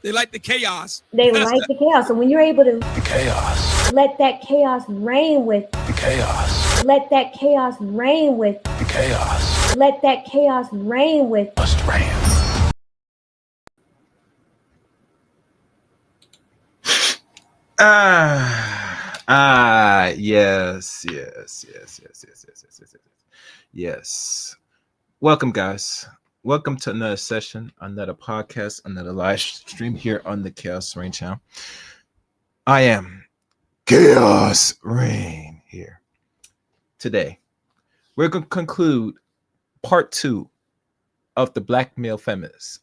They like the chaos. They like the chaos. So when you're able to chaos, let that chaos reign with chaos, let that chaos reign with chaos, let that chaos reign with must reign. Yes. Welcome, guys. Welcome to another session, another podcast, another live stream here on the Chaos Rain channel. I am Chaos Rain here. Today, we're going to conclude part 2 of the Black male therapist,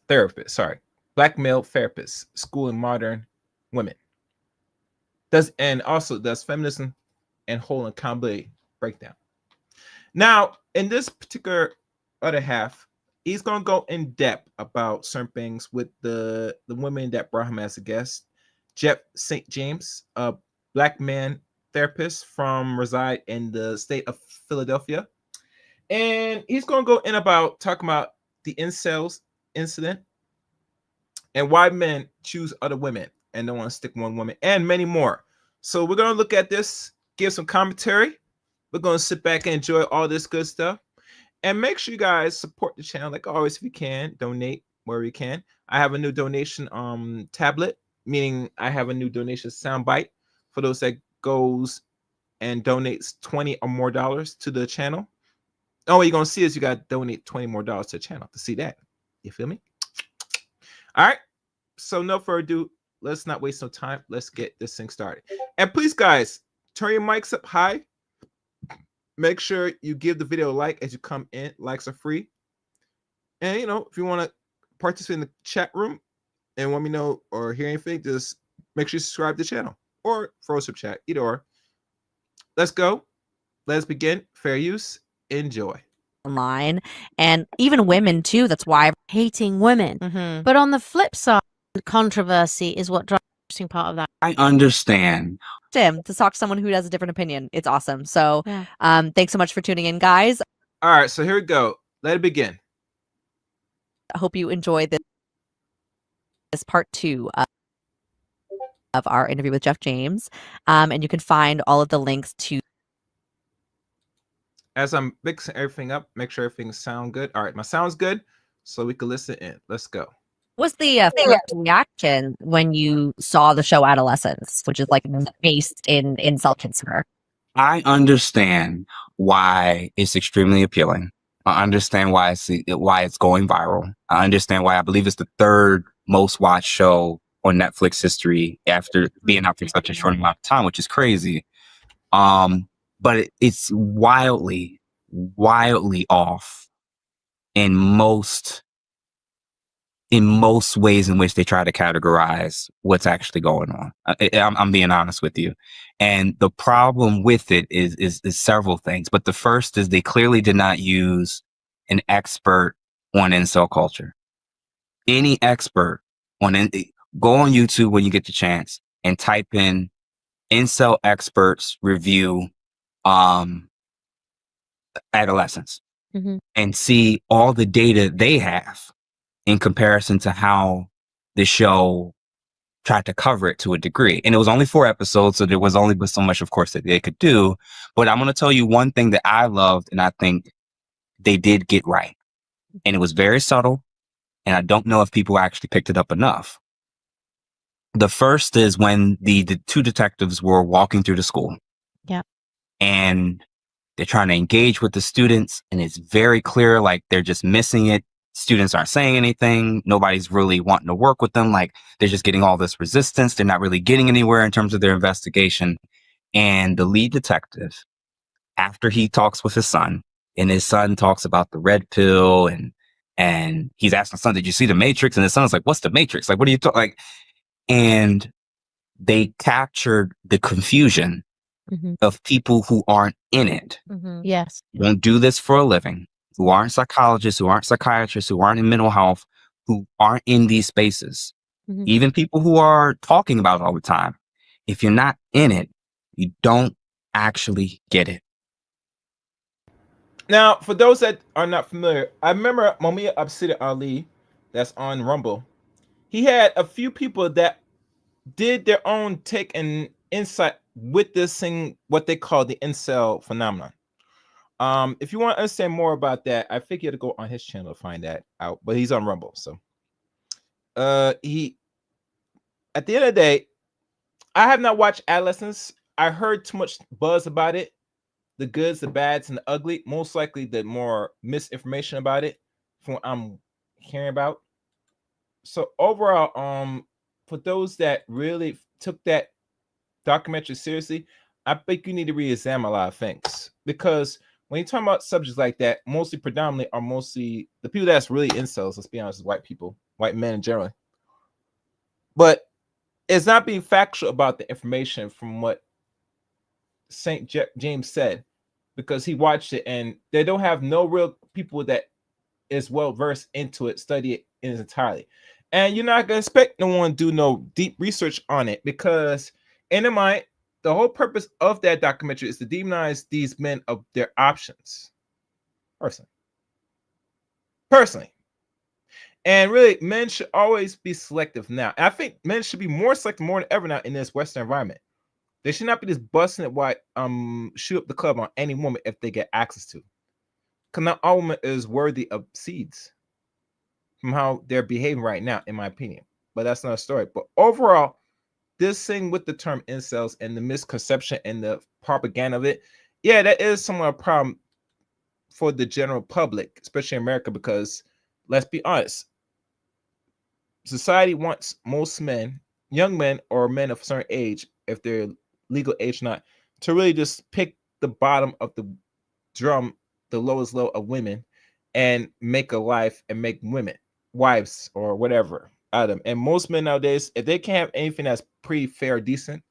schooling modern women. Does feminism and whole accountability breakdown. Now, in this particular other half, he's going to go in depth about certain things with the women that brought him as a guest. Jeff St. James, a Black man therapist reside in the state of Philadelphia. And he's going to go in about talking about the incels incident and why men choose other women and don't want to stick with one woman, and many more. So we're going to look at this, give some commentary. We're going to sit back and enjoy all this good stuff. And make sure you guys support the channel, like always, if you can. Donate wherever you can. I have a new donation tablet, meaning I have a new donation soundbite for those that goes and donates $20 or more to the channel. Oh, what you're going to see is you got to donate $20 more to the channel to see that. You feel me? All right. So no further ado, let's not waste no time. Let's get this thing started. And please, guys, turn your mics up high. Make sure you give the video a like as you come in. Likes are free. And, if you want to participate in the chat room and want me to know or hear anything, just make sure you subscribe to the channel or throw a super chat, either or. Let's go. Let's begin. Fair use. Enjoy. Online, and even women too. That's why I'm hating women. But on the flip side, controversy is what drives the interesting part of that. I understand. To talk to someone who has a different opinion, it's awesome. So thanks so much for tuning in, guys. All right, so here we go. Let it begin. I hope you enjoy this part 2 of our interview with Jeff James, and you can find all of the links to. As I'm mixing everything up, make sure everything sounds good. All right, my sound's good, so we can listen in. Let's go. What's the first reaction when you saw the show Adolescence, which is like based in incel culture? I understand why it's extremely appealing. I understand why it's going viral. I understand why I believe it's the 3rd most watched show on Netflix history after being out for such a short amount of time, which is crazy. But it's wildly off in most ways in which they try to categorize what's actually going on. I'm being honest with you. And the problem with it is several things. But the first is they clearly did not use an expert on incel culture. Any expert go on YouTube when you get the chance and type in incel experts review Adolescence and see all the data they have in comparison to how the show tried to cover it to a degree. And it was only 4 episodes, so there was only so much, of course, that they could do. But I'm going to tell you one thing that I loved and I think they did get right. And it was very subtle. And I don't know if people actually picked it up enough. The first is when the 2 detectives were walking through the school. Yeah. And they're trying to engage with the students. And it's very clear, like they're just missing it. Students aren't saying anything. Nobody's really wanting to work with them. Like they're just getting all this resistance. They're not really getting anywhere in terms of their investigation. And the lead detective, after he talks with his son, and his son talks about the red pill, and he's asking his son, "Did you see the Matrix?" And his son's like, "What's the Matrix? Like, what are you talking?" Like, and they captured the confusion of people who aren't in it. Yes. Won't do this for a living, who aren't psychologists, who aren't psychiatrists, who aren't in mental health, who aren't in these spaces. Even people who are talking about it all the time. If you're not in it, you don't actually get it. Now, for those that are not familiar, I remember Mumia Absida Ali, that's on Rumble. he had a few people that did their own take and insight with this thing, what they call the incel phenomenon. If you want to understand more about that, I think you have to go on his channel to find that out. But he's on Rumble, so he. At the end of the day, I have not watched Adolescence. I heard too much buzz about it, the goods, the bads, and the ugly. Most likely, the more misinformation about it, from what I'm hearing about. So overall, for those that really took that documentary seriously, I think you need to re-examine a lot of things, because when you talk about subjects like that, predominantly are mostly the people that's really incels. Let's be honest, is white people, white men in general. But it's not being factual about the information from what St. James said, because he watched it and they don't have no real people that is well versed into it, study it in its entirety. And you're not gonna expect no one to do no deep research on it, because in their mind, the whole purpose of that documentary is to demonize these men of their options. Personally. And really, men should always be selective now. And I think men should be more selective more than ever now in this Western environment. They should not be just busting it white, shoot up the club on any woman if they get access to. Because not all women is worthy of seeds from how they're behaving right now, in my opinion. But that's not a story. But overall, this thing with the term incels and the misconception and the propaganda of it, yeah, that is somewhat a problem for the general public, especially in America, because let's be honest, society wants most men, young men or men of a certain age, if they're legal age or not, to really just pick the bottom of the drum, the lowest low of women, and make a life and make women wives or whatever out of them. And most men nowadays, if they can't have anything that's pretty fair, decent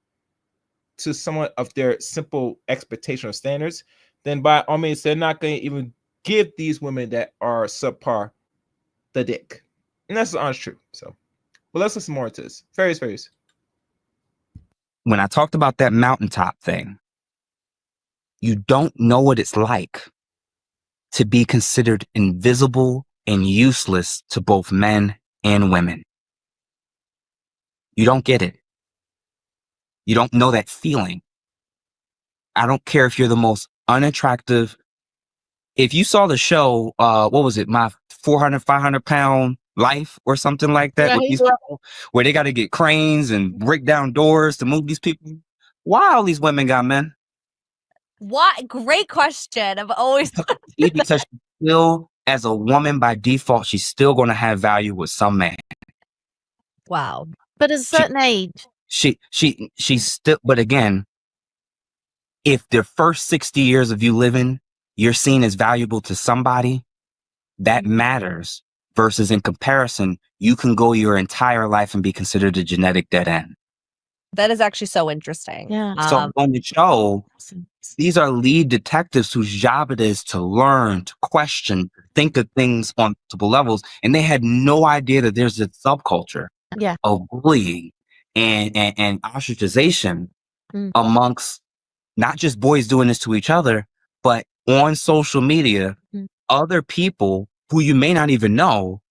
to someone of their simple expectation or standards, then by all means, they're not going to even give these women that are subpar the dick. And that's the honest truth. So, but let's listen more to this. Fairies. When I talked about that mountaintop thing, you don't know what it's like to be considered invisible and useless to both men and women. You don't get it. You don't know that feeling. I don't care if you're the most unattractive. If you saw the show, what was it? My 400, 500 pound life or something like that, with these people, where they got to get cranes and break down doors to move these people. Why all these women got men? What? Great question. I've always Because she's still, as a woman by default, she's still going to have value with some man. Wow. But at a certain age. She's still, but again, if the first 60 years of you living, you're seen as valuable to somebody, that matters. Versus in comparison, you can go your entire life and be considered a genetic dead end. That is actually so interesting. Yeah. So on the show, these are lead detectives whose job it is to learn, to question, think of things on multiple levels. And they had no idea that there's a subculture of bullying and ostracization amongst not just boys doing this to each other, but on social media, other people who you may not even know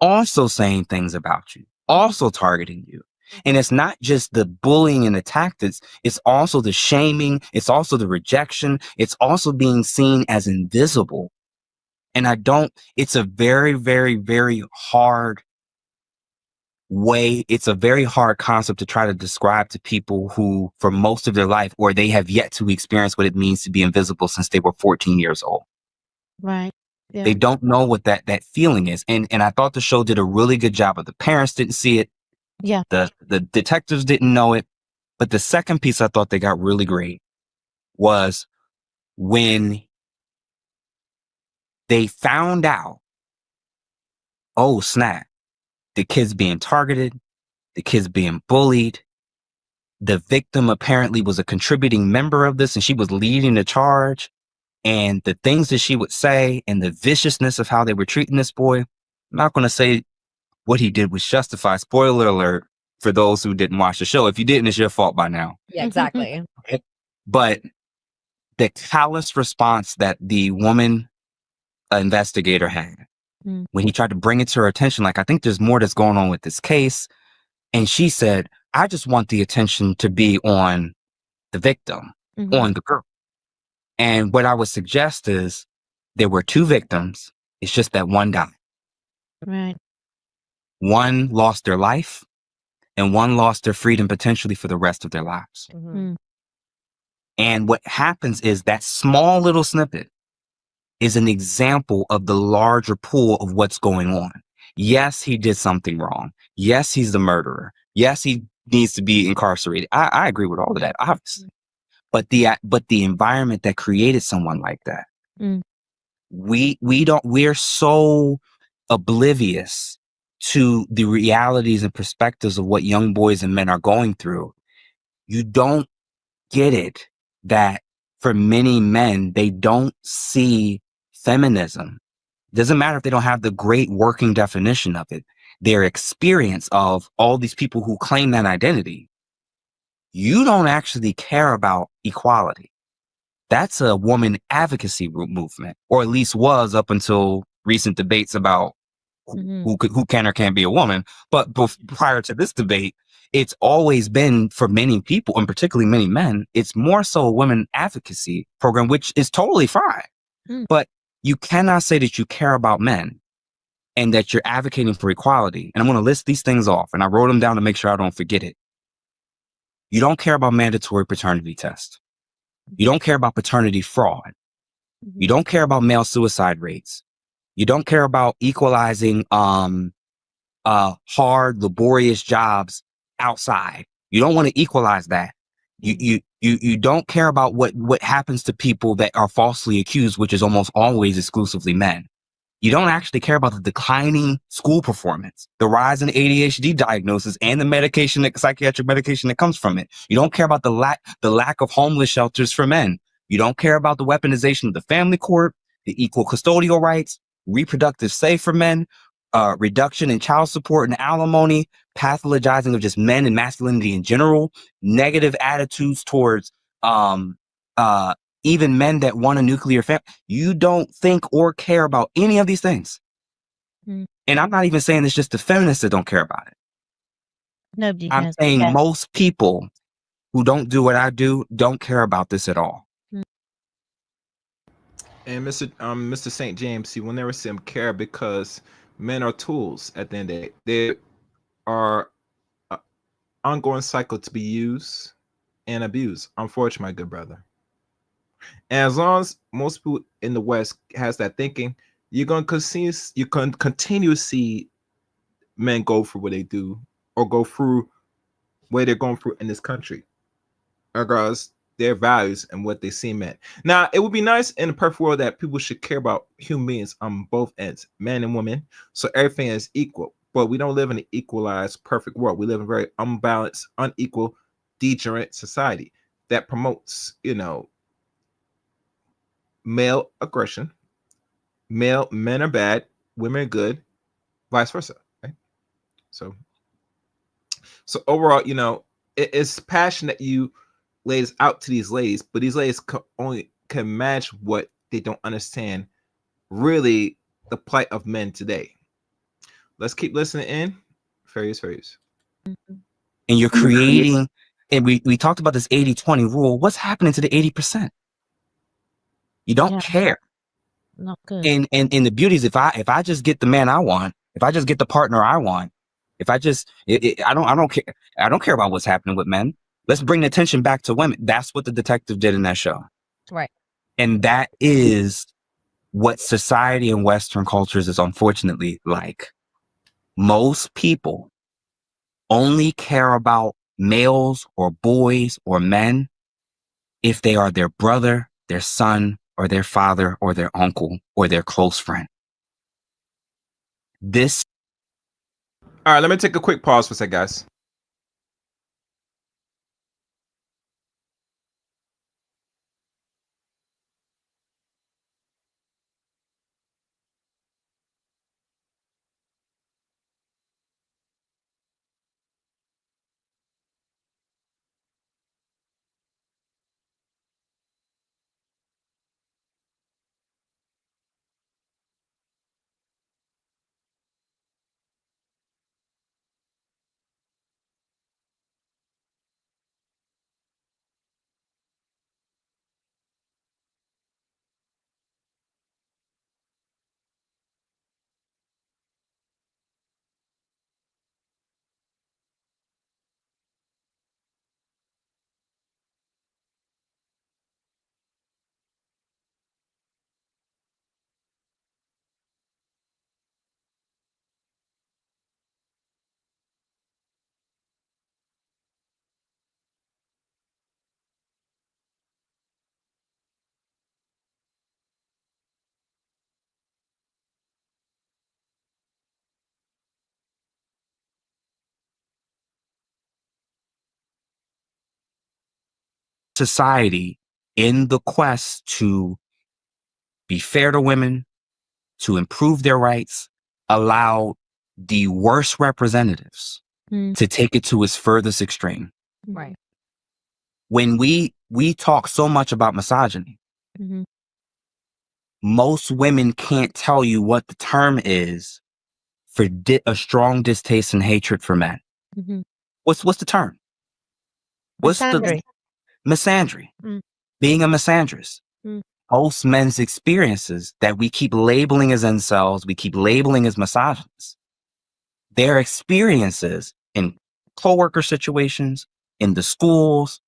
also saying things about you, also targeting you. And it's not just the bullying and the tactics, it's also the shaming, it's also the rejection, it's also being seen as invisible. And it's a very, very, very hard way, it's a very hard concept to try to describe to people who, for most of their life, or they have yet to experience what it means to be invisible since they were 14 years old. Right. Yeah. They don't know what that feeling is. And I thought the show did a really good job of the parents didn't see it. Yeah. The detectives didn't know it. But the second piece I thought they got really great was when they found out, oh snap, the kid's being targeted, the kid's being bullied. The victim apparently was a contributing member of this and she was leading the charge. And the things that she would say and the viciousness of how they were treating this boy, I'm not going to say what he did was justified. Spoiler alert for those who didn't watch the show. If you didn't, it's your fault by now. Yeah, exactly. But the callous response that the woman investigator had when he tried to bring it to her attention, like, I think there's more that's going on with this case. And she said, I just want the attention to be on the victim, on the girl. And what I would suggest is there were two victims. It's just that one died. Right. One lost their life and one lost their freedom potentially for the rest of their lives. And what happens is that small little snippet is an example of the larger pool of what's going on. Yes, he did something wrong. Yes, he's the murderer. Yes, he needs to be incarcerated. I agree with all of that, obviously. But the environment that created someone like that, we're so oblivious to the realities and perspectives of what young boys and men are going through. You don't get it that for many men, they don't see feminism. Doesn't matter if they don't have the great working definition of it, their experience of all these people who claim that identity. You don't actually care about equality. That's a woman advocacy movement, or at least was up until recent debates about who can or can't be a woman. But prior to this debate, it's always been, for many people, and particularly many men, it's more so a women advocacy program, which is totally fine. But you cannot say that you care about men and that you're advocating for equality. And I'm going to list these things off, and I wrote them down to make sure I don't forget it. You don't care about mandatory paternity tests. You don't care about paternity fraud. You don't care about male suicide rates. You don't care about equalizing hard, laborious jobs outside. You don't want to equalize that. You don't care about what happens to people that are falsely accused, which is almost always exclusively men. You don't actually care about the declining school performance, the rise in ADHD diagnosis, and the psychiatric medication that comes from it. You don't care about the lack of homeless shelters for men. You don't care about the weaponization of the family court, the equal custodial rights, reproductive say for men, reduction in child support and alimony, pathologizing of just men and masculinity in general, negative attitudes towards even men that want a nuclear family. You don't think or care about any of these things. And I'm not even saying it's just the feminists that don't care about it. Nobody I'm has. saying most people who don't do what I do don't care about this at all. And Mr. St. James, you will never see him care because men are tools at the end of the day. They are an ongoing cycle to be used and abused, unfortunately, my good brother. And as long as most people in the West has that thinking, you're going to continue to see men go through what they do or go through what they're going through in this country, regardless their values and what they see men. Now, it would be nice in a perfect world that people should care about human beings on both ends, men and women, so everything is equal. But we don't live in an equalized, perfect world. We live in a very unbalanced, unequal, degenerate society that promotes, male aggression. Men are bad, women are good, vice versa. Right? So overall, it's passion that you lays out to these ladies, but these ladies can match what they don't understand. Really, the plight of men today. Let's keep listening in. Fairies. And you're creating, and we talked about this 80-20 rule. What's happening to the 80%? You don't care. Not good. And the beauty is if I just get the man I want, if I just get the partner I want, if I just I don't care about what's happening with men. Let's bring the attention back to women. That's what the detective did in that show. Right. And that is what society in Western cultures is unfortunately like. Most people only care about males or boys or men if they are their brother, their son, or their father, or their uncle, or their close friend. This. All right, let me take a quick pause for a sec, guys. society, in the quest to be fair to women, to improve their rights, allowed the worst representatives Mm. to take it to its furthest extreme. Right. When we talk so much about misogyny, Mhm. most women can't tell you what the term is for a strong distaste and hatred for men. Mhm. What's the term? What's the Misandry. misandry? Mm. Being a misandrist. Mm. Most men's experiences that we keep labeling as incels, we keep labeling as misogynists, their experiences in coworker situations, in the schools,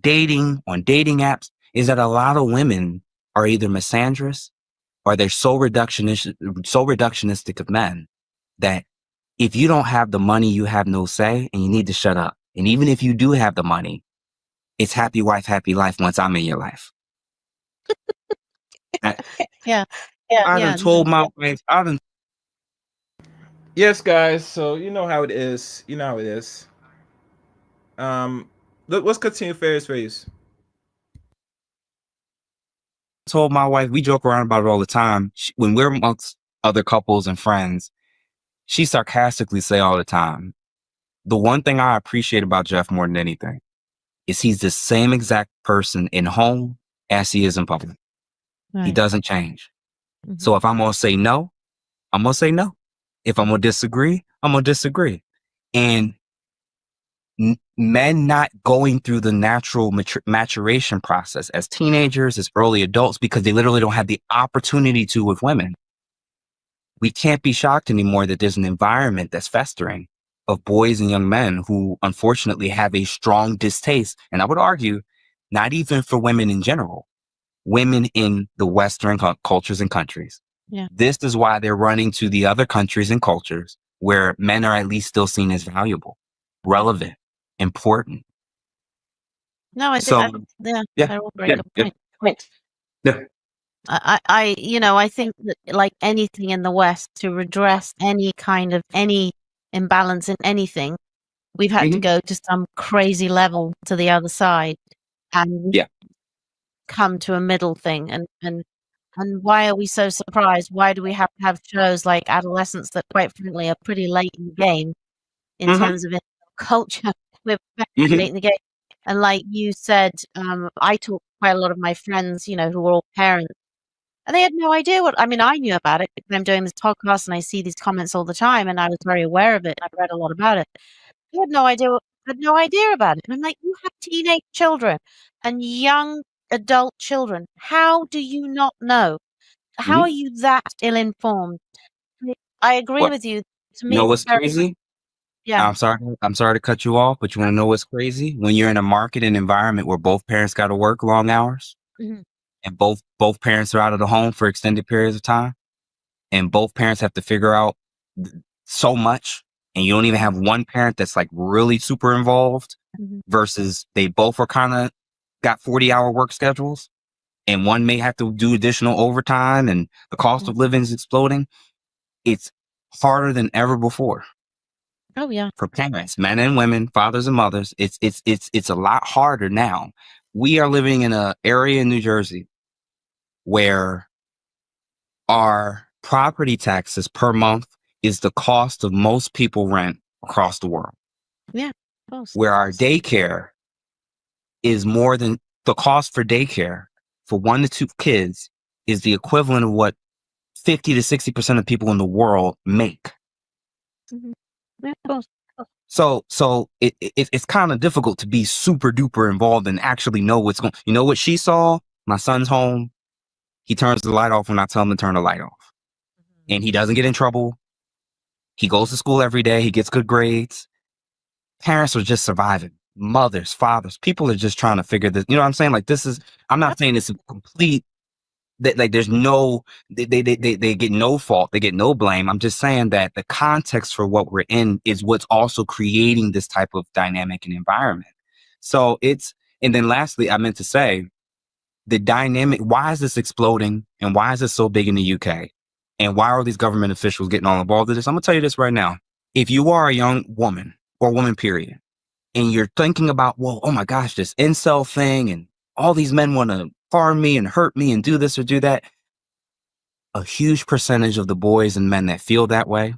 dating, on dating apps, is that a lot of women are either misandrous or they're so reductionistic of men that if you don't have the money, you have no say and you need to shut up. And even if you do have the money, it's happy wife, happy life once I'm in your life. Yeah. I done told my wife, Yes, guys. So you know how it is. You know how it is. Let's continue Ferris race. told my wife, we joke around about it all the time. When we're amongst other couples and friends, she sarcastically say all the time, the one thing I appreciate about Jeff more than anything is he's the same exact person in home as he is in public. He Right. doesn't change. Mhm. So if I'm going to say no, I'm going to say no. If I'm going to disagree, I'm going to disagree. And men not going through the natural maturation process as teenagers, as early adults, because they literally don't have the opportunity to with women. We can't be shocked anymore that there's an environment that's festering of boys and young men who unfortunately have a strong distaste. And I would argue, not even for women in general, women in the Western cultures and countries. Yeah. This is why they're running to the other countries and cultures where men are at least still seen as valuable, relevant, important. No, I So, think yeah, yeah, they're all very good yeah. points. Yeah. I think that like anything in the West, to redress any kind of any imbalance in anything, we've had to Mhm. go to some crazy level to the other side and Yeah. come to a middle thing. And why are we so surprised? Why do we have to have shows like Adolescence that, quite frankly, are pretty late in the game in Mhm. terms of culture? We're very Mhm. late in the game. And like you said, I talk to quite a lot of my friends, who are all parents, and they had no idea I knew about it because I'm doing this podcast and I see these comments all the time, and I was very aware of it. I've read a lot about it. They had no idea about it. And I'm like, you have teenage children and young adult children. How do you not know? How Mhm. are you that ill-informed? I agree What? with you. To You me, know it's what's very, crazy? yeah. I'm sorry to cut you off, but you want to know what's crazy? When you're in a market and environment where both parents got to work long hours Mhm. and both parents are out of the home for extended periods of time and both parents have to figure out so much and you don't even have one parent that's like really super involved Mhm. versus they both are kind of got 40-hour work schedules and one may have to do additional overtime and the cost of living is exploding. It's harder than ever before. Oh, yeah. For parents, men and women, fathers and mothers, it's a lot harder now. We are living in an area in New Jersey where our property taxes per month is the cost of most people rent across the world. Yeah, of course. Where our daycare is more than the cost for daycare for 1 to 2 kids is the equivalent of what 50 to 60% of people in the world make. Mhm. Yeah, of course. So it's kind of difficult to be super duper involved and actually know what's going. You know what she saw? My son's home. He turns the light off when I tell him to turn the light off, and he doesn't get in trouble. He goes to school every day. He gets good grades. Parents are just surviving. Mothers, fathers, people are just trying to figure this. You know what I'm saying? Like this is. I'm not saying it's a complete. That like there's no. They get no fault. They get no blame. I'm just saying that the context for what we're in is what's also creating this type of dynamic and environment. So it's. And then lastly, I meant to say the dynamic. Why is this exploding? And why is this so big in the UK? And why are these government officials getting all involved in this? I'm gonna tell you this right now. If you are a young woman or woman, period, and you're thinking about, well, oh my gosh, this incel thing and all these men want to harm me and hurt me and do this or do that. A huge percentage of the boys and men that feel that way,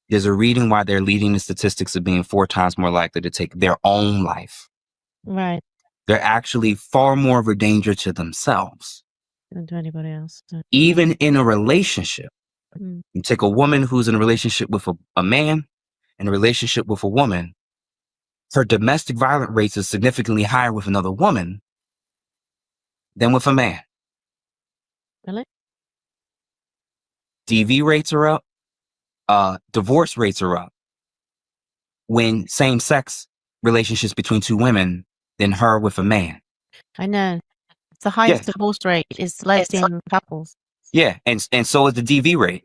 there's a reason why they're leading the statistics of being 4 times more likely to take their own life. Right. They're actually far more of a danger to themselves. Than to anybody else. Even in a relationship. Mm. You take a woman who's in a relationship with a man and a relationship with a woman, her domestic violence rates is significantly higher with another woman than with a man. Really? DV rates are up. Divorce rates are up when same-sex relationships between 2 women than her with a man. I know. It's the highest divorce rate is lesbian couples. Yeah, and so is the DV rate.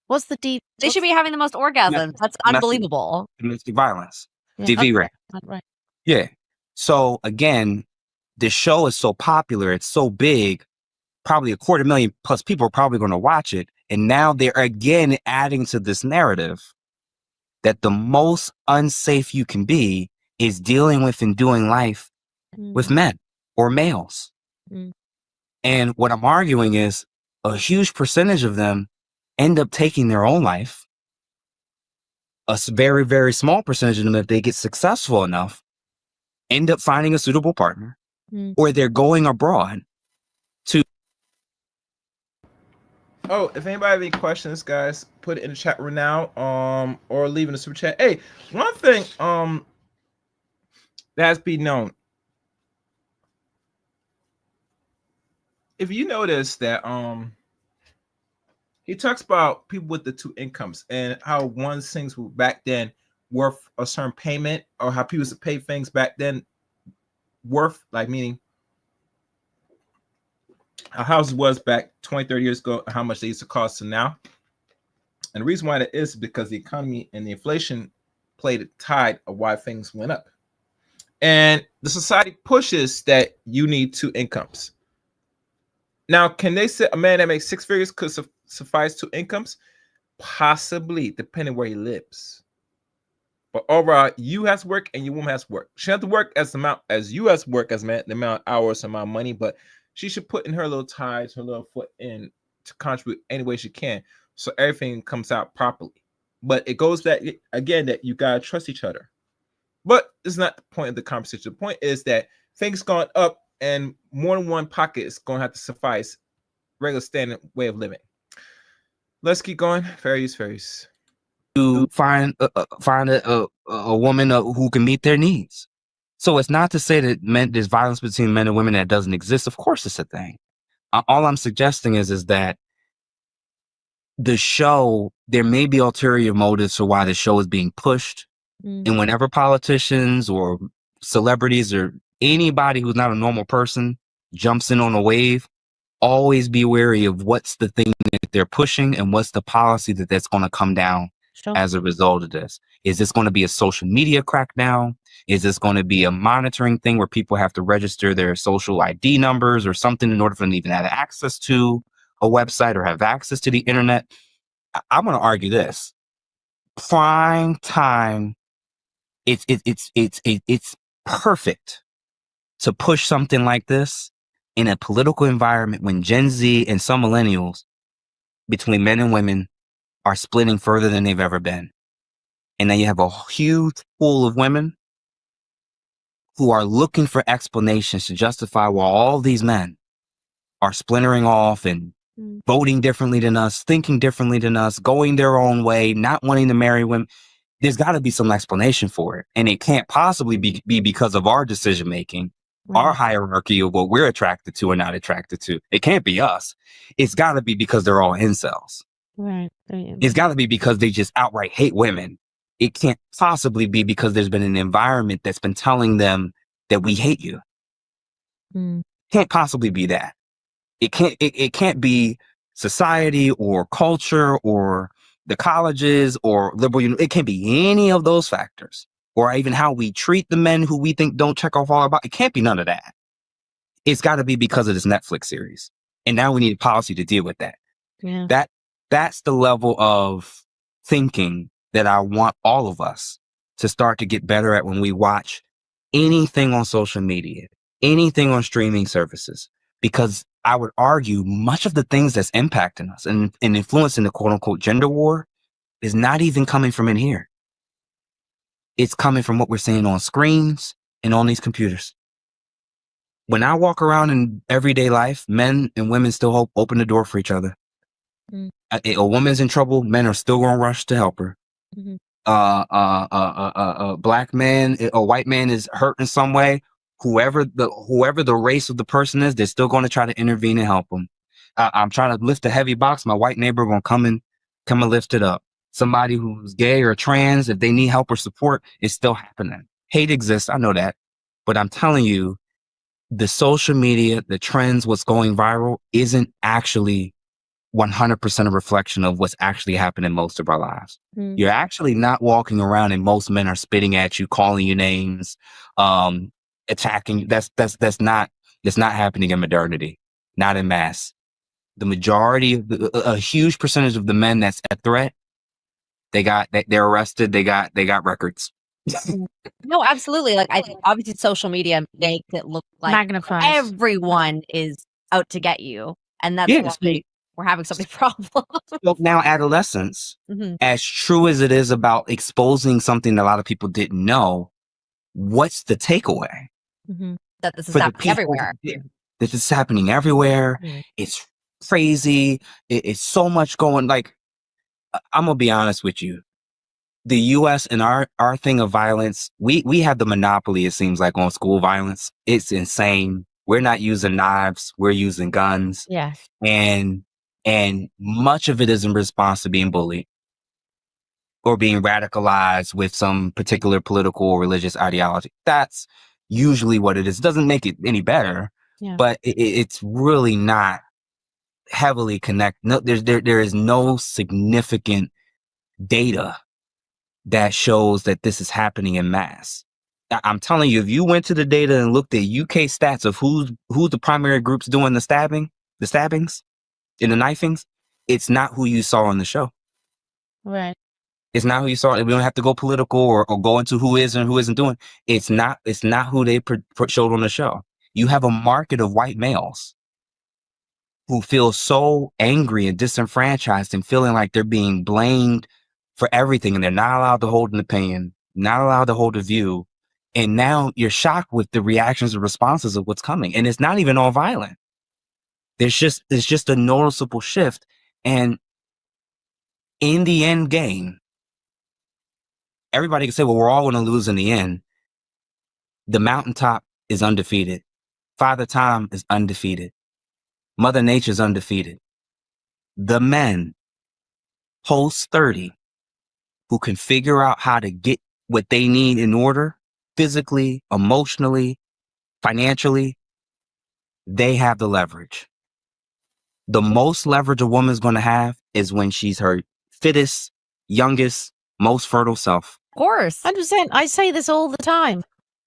What's the D? They should be having the most orgasms. That's unbelievable. Domestic violence. Yeah, DV rate. right. Yeah. So again, this show is so popular, it's so big, probably 250,000 plus people are probably going to watch it. And now they're again adding to this narrative that the most unsafe you can be is dealing with and doing life with men or males. Mm. And what I'm arguing is a huge percentage of them end up taking their own life. A very, very small percentage of them, if they get successful enough, end up finding a suitable partner, or they're going abroad to. Oh, if anybody have any questions, guys, put it in the chat room now, or leave in the super chat. Hey, one thing, that has been known. If you notice that, he talks about people with the 2 incomes and how one things were back then worth a certain payment, or how people used to pay things back then worth, like meaning how houses was back 20, 30 years ago, how much they used to cost to now. And the reason why that is because the economy and the inflation played a tide of why things went up. And the society pushes that you need 2 incomes. Now, can they say a man that makes 6 figures could suffice 2 incomes? Possibly, depending where he lives. But overall, you have to work and your woman has to work. She has to work as the amount as you has to work as man, the amount of hours, the amount of money, but she should put in her little ties, her little foot in to contribute any way she can, so everything comes out properly. But it goes that again that you gotta trust each other. But it's not the point of the conversation. The point is that things going up, and more than one pocket is going to have to suffice regular standard way of living. Let's keep going. Fairies. To find a woman who can meet their needs. So it's not to say that there's violence between men and women that doesn't exist. Of course, it's a thing. All I'm suggesting is that the show, there may be ulterior motives for why the show is being pushed. And whenever politicians or celebrities or anybody who's not a normal person jumps in on a wave, always be wary of what's the thing that they're pushing and what's the policy that's going to come down as a result of this. Is this going to be a social media crackdown? Is this going to be a monitoring thing where people have to register their social ID numbers or something in order for them to even have access to a website or have access to the internet? I'm going to argue this. Prime time. It's perfect to push something like this in a political environment when Gen Z and some millennials between men and women are splitting further than they've ever been. And then you have a huge pool of women who are looking for explanations to justify why all these men are splintering off and voting differently than us, thinking differently than us, going their own way, not wanting to marry women. There's got to be some explanation for it. And it can't possibly be because of our decision-making, our hierarchy of what we're attracted to or not attracted to. It can't be us. It's got to be because they're all incels. Right. It's got to be because they just outright hate women. It can't possibly be because there's been an environment that's been telling them that we hate you. Can't possibly be that. It can't be society or culture or the colleges or liberal. It can't be any of those factors, or even how we treat the men who we think don't check off all our boxes. It can't be none of that. It's got to be because of this Netflix series, and now we need a policy to deal with that. Yeah. That's the level of thinking that I want all of us to start to get better at when we watch anything on social media. anything on streaming services, because I would argue much of the things that's impacting us and influencing the quote unquote gender war is not even coming from in here. It's coming from what we're seeing on screens and on these computers. When I walk around in everyday life, men and women still open the door for each other. Mm. A woman's in trouble, men are still going to rush to help her. Mhm. A black man, a white man is hurt in some way. Whoever the race of the person is, they're still going to try to intervene and help them. I'm trying to lift a heavy box. My white neighbor going to come and lift it up. Somebody who's gay or trans, if they need help or support, it's still happening. Hate exists. I know that. But I'm telling you, the social media, the trends, what's going viral isn't actually 100% a reflection of what's actually happening most of our lives. Mm. You're actually not walking around and most men are spitting at you, calling you names, attacking you. That's not happening in modernity, not in mass. The majority of a huge percentage of the men that's a threat, they're arrested, they got records. No, absolutely. Like, I think obviously social media makes it look like Magnifies. everyone is out to get you, and that's Yeah, why we're having so many problems. So now adolescence, Mhm. as true as it is about exposing something that a lot of people didn't know, what's the takeaway? Mhm. That this is For the happening people everywhere. this is happening everywhere. Mm. It's crazy. It's so much going. Like, I'm gonna be honest with you. The U.S. and our thing of violence, we have the monopoly. It seems like on school violence. It's insane. We're not using knives. We're using guns, Yes. and much of it is in response to being bullied or being radicalized with some particular political or religious ideology. That's usually what it is. It doesn't make it any better, Yeah. but it's really not heavily connected. No, there is no significant data that shows that this is happening in mass. I'm telling you, if you went to the data and looked at UK stats of who's the primary groups doing the stabbings and the knifings, it's not who you saw on the show. Right. It's not who you saw. We don't have to go political or go into who is and who isn't doing. It's not who they showed on the show. You have a market of white males who feel so angry and disenfranchised and feeling like they're being blamed for everything, and they're not allowed to hold an opinion, not allowed to hold a view. And now you're shocked with the reactions and responses of what's coming. And it's not even all violent. It's just a noticeable shift. And in the end game, everybody can say, well, we're all going to lose in the end. The mountaintop is undefeated. Father Time is undefeated. Mother Nature is undefeated. The men post 30 who can figure out how to get what they need in order, physically, emotionally, financially, they have the leverage. The most leverage a woman's going to have is when she's her fittest, youngest, most fertile self. Of course. 100%. I say this all the time.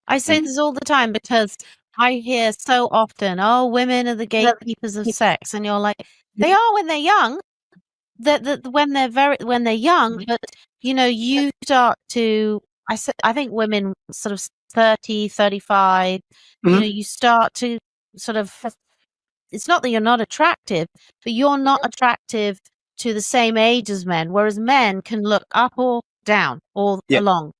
I say this all the time because I hear so often, oh, women are the gatekeepers of sex. And you're like, they are when they're young. When they're young, but you start to, I think women sort of 30, 35, Mhm. you start to sort of, it's not that you're not attractive, but you're not attractive to the same age as men, whereas men can look up or down or Yeah. along.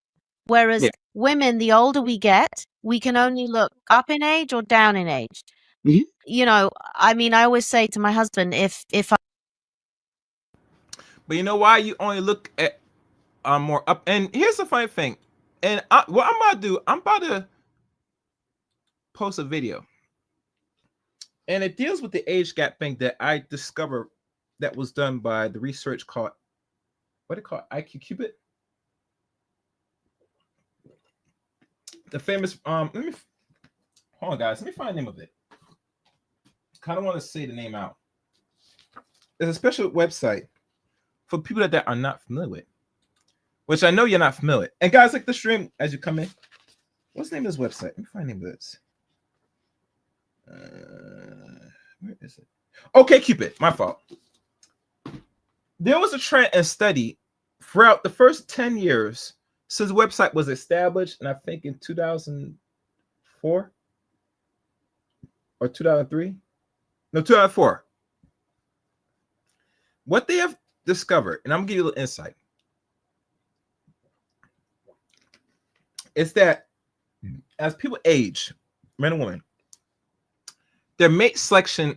Whereas Yeah. women, the older we get, we can only look up in age or down in age. Mhm. I mean, I always say to my husband, if But you know why you only look at more up? And here's the funny thing. And what I'm about to do, I'm about to post a video, and it deals with the age gap thing that I discovered that was done by the research called what it called IQ Cupid. The famous let me hold on, guys. Let me find the name of it. Kind of want to say the name out. There's a special website for people that are not familiar with, which I know you're not familiar with. And guys, like the stream as you come in. What's the name of this website? Let me find the name of this. Where is it? Okay, Cupid. My fault. There was a trend and study throughout the first 10 years since the website was established, and I think in 2004. or 2003. No, 2004. What they have discovered, and I'm gonna give you a little insight, is that as people age, men and women, their mate selection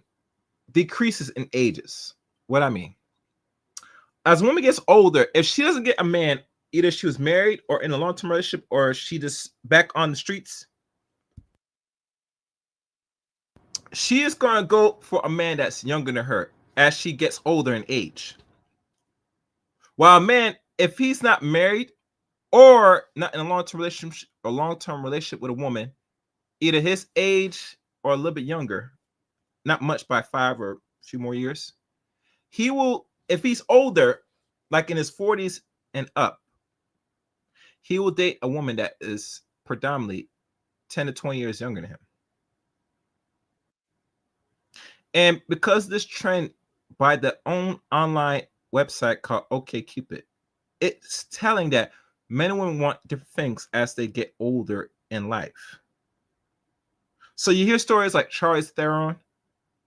decreases in ages. What I mean, as a woman gets older, if she doesn't get a man, either she was married or in a long-term relationship, or she just back on the streets, she is going to go for a man that's younger than her as she gets older in age. While a man, if he's not married or not in a long-term relationship with a woman, either his age or a little bit younger, not much by 5 or a few more years, he will, if he's older, like in his 40s and up, he will date a woman that is predominantly 10 to 20 years younger than him. And because this trend by the own online website called OkCupid, it's telling that men and women want different things as they get older in life. So you hear stories like Charlize Theron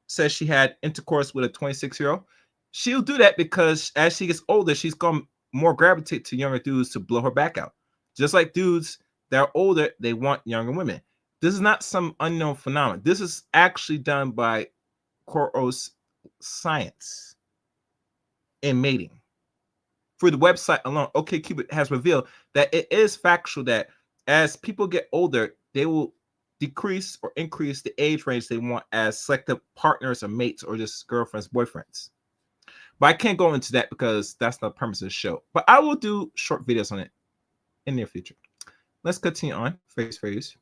says she had intercourse with a 26-year-old. She'll do that because as she gets older, she's going to more gravitate to younger dudes to blow her back out. Just like dudes that are older, they want younger women. This is not some unknown phenomenon. This is actually done by Coros science in mating. For the website alone, OkCupid has revealed that it is factual that as people get older, they will decrease or increase the age range they want as selective partners or mates or just girlfriends, boyfriends. But I can't go into that because that's not the purpose of the show. But I will do short videos on it in the near future. Let's continue on. Phrase.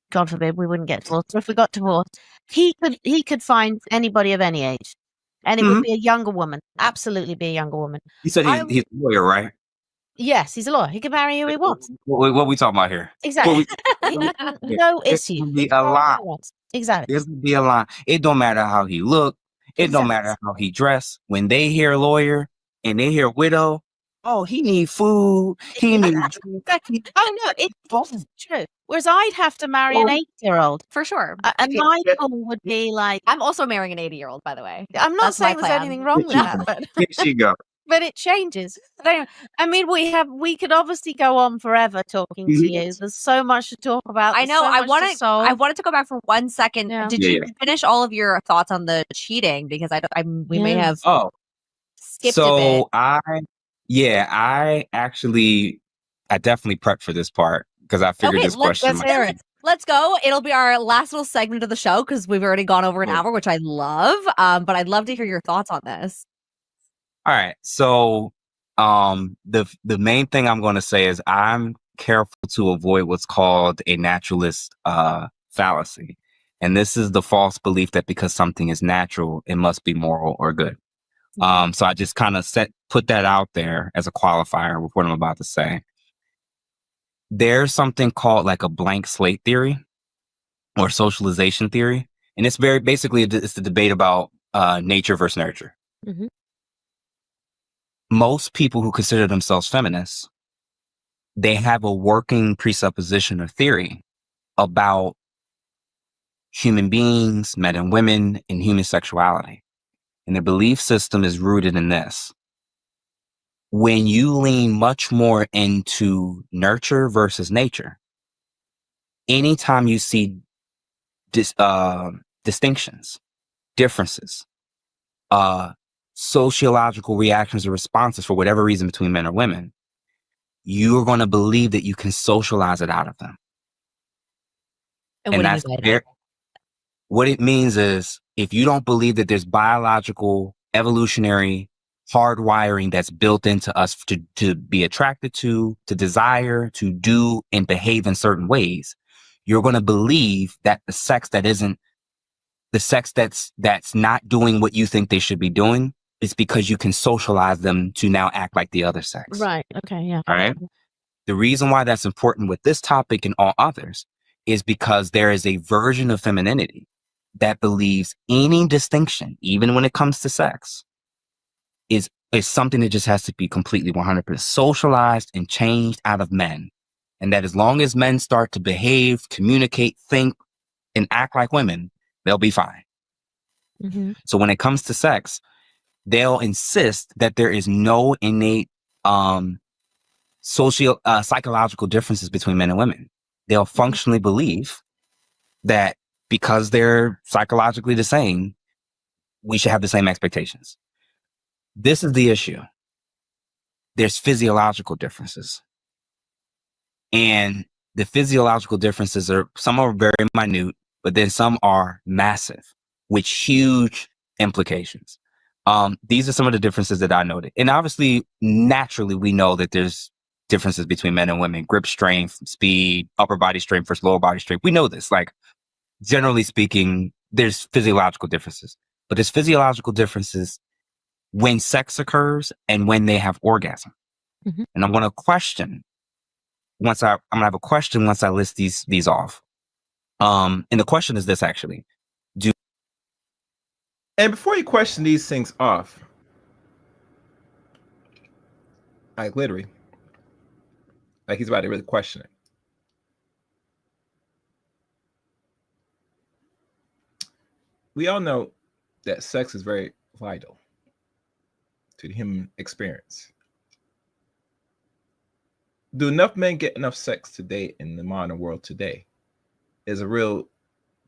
God forbid we wouldn't get divorced. Or if we got divorced, he could find anybody of any age, and it would be a younger woman. Absolutely, be a younger woman. You said he's a lawyer, right? Yes, he's a lawyer. He can marry who he wants. What are we talking about here? Exactly. No issue. Be a lot. Exactly. There's gonna be a lot. It don't matter how he look. It don't matter how he dress. When they hear lawyer and they hear widow, oh, he need food. He need. Exactly. Oh no, it's true. Whereas I'd have to marry an 8-year-old For sure. and Michael would be like. I'm also marrying an 80-year-old, by the way. I'm not That's my saying there's plan. anything wrong with that, but Here she go. but it changes. I mean, we could obviously go on forever talking to you. There's so much to talk about. I know. So I wanted wanted to go back for 1 second. Yeah. Did you finish all of your thoughts on the cheating? Because we may have skipped a bit. I definitely prepped for this part because I figured this question. Let's go. It'll be our last little segment of the show because we've already gone over an hour, which I love. But I'd love to hear your thoughts on this. All right. So the main thing I'm going to say is I'm careful to avoid what's called a naturalist fallacy. And this is the false belief that because something is natural, it must be moral or good. So I just kind of put that out there as a qualifier with what I'm about to say. There's something called like a blank slate theory or socialization theory. And it's basically it's the debate about nature versus nurture. Mm-hmm. Most people who consider themselves feminists, they have a working presupposition or theory about human beings, men and women, and human sexuality. And their belief system is rooted in this. When you lean much more into nurture versus nature, anytime you see distinctions, differences, sociological reactions or responses for whatever reason between men or women, you're going to believe that you can socialize it out of them. And that's what it means is if you don't believe that there's biological, evolutionary hardwiring that's built into us to be attracted to desire, to do and behave in certain ways, you're going to believe that the sex that's not doing what you think they should be doing is because you can socialize them to now act like the other sex. Right. Okay. Yeah. All right. The reason why that's important with this topic and all others is because there is a version of femininity that believes any distinction, even when it comes to sex, is something that just has to be completely 100% socialized and changed out of men. And that as long as men start to behave, communicate, think and act like women, they'll be fine. Mhm. So when it comes to sex, they'll insist that there is no innate psychological differences between men and women. They'll functionally believe that because they're psychologically the same, we should have the same expectations. This is the issue. There's physiological differences. And the physiological differences some are very minute, but then some are massive with huge implications. These are some of the differences that I noted. And obviously, naturally, we know that there's differences between men and women: grip strength, speed, upper body strength versus lower body strength. We know this. Like, generally speaking, there's physiological differences, but there's physiological differences when sex occurs and when they have orgasm. Mhm. And I'm going to question I'm going to have a question once I list these off. And the question is this, actually. And before you question these things off, like literally, like he's about to really question it. We all know that sex is very vital to the human experience. Do enough men get enough sex today in the modern world today? Is a real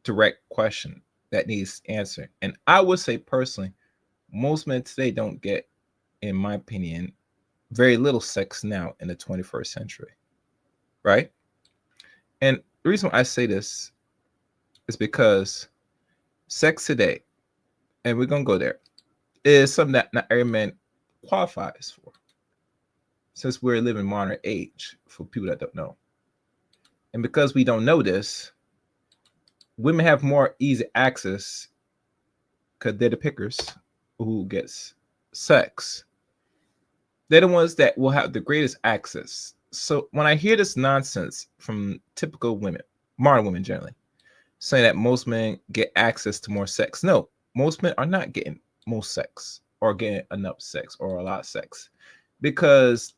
direct question that needs answering. And I would say personally, most men today don't get, in my opinion, very little sex now in the 21st century, right? And the reason why I say this is because sex today, and we're going to go there, is something that not every man qualifies for, since we're living modern age, for people that don't know. And because we don't know this, women have more easy access because they're the pickers who gets sex. They're the ones that will have the greatest access. So when I hear this nonsense from typical women, modern women generally, saying that most men get access to more sex, no, most men are not getting most sex or getting enough sex or a lot of sex. Because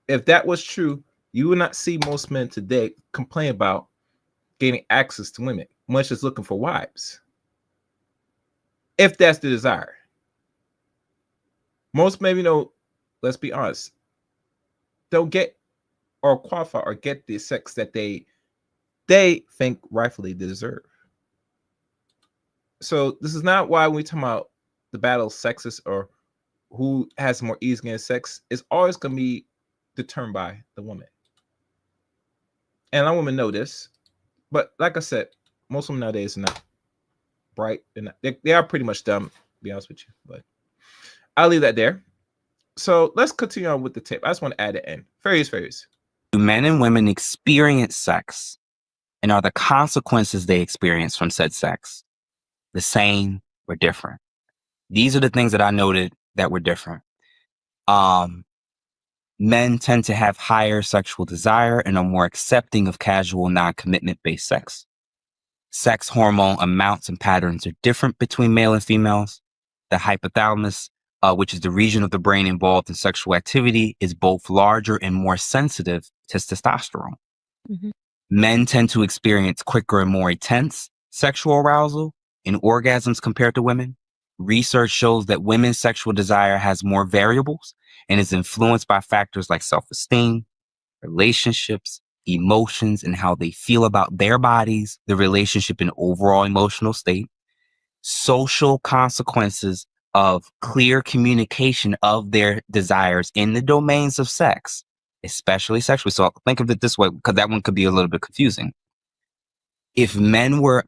if that was true, you would not see most men today complain about gaining access to women, much as looking for wives. If that's the desire. Most men, let's be honest, don't get or qualify or get the sex that they think rightfully deserve. So this is not why we talk about the battle of sexes or who has more ease getting sex. It's always going to be determined by the woman. And a women know this. But like I said, most women nowadays are not bright. They are pretty much dumb, to be honest with you. But I'll leave that there. So let's continue on with the tip. I just want to add it in. Fairies. Do men and women experience sex? And are the consequences they experience from said sex the same or different? These are the things that I noted that were different. Men tend to have higher sexual desire and are more accepting of casual, non-commitment based sex. Sex hormone amounts and patterns are different between male and females. The hypothalamus, which is the region of the brain involved in sexual activity, is both larger and more sensitive to testosterone. Mhm. Men tend to experience quicker and more intense sexual arousal and orgasms compared to women. Research shows that women's sexual desire has more variables and is influenced by factors like self-esteem, relationships, emotions, and how they feel about their bodies, the relationship and overall emotional state, social consequences of clear communication of their desires in the domains of sex, especially sexually. So think of it this way, because that one could be a little bit confusing. If men were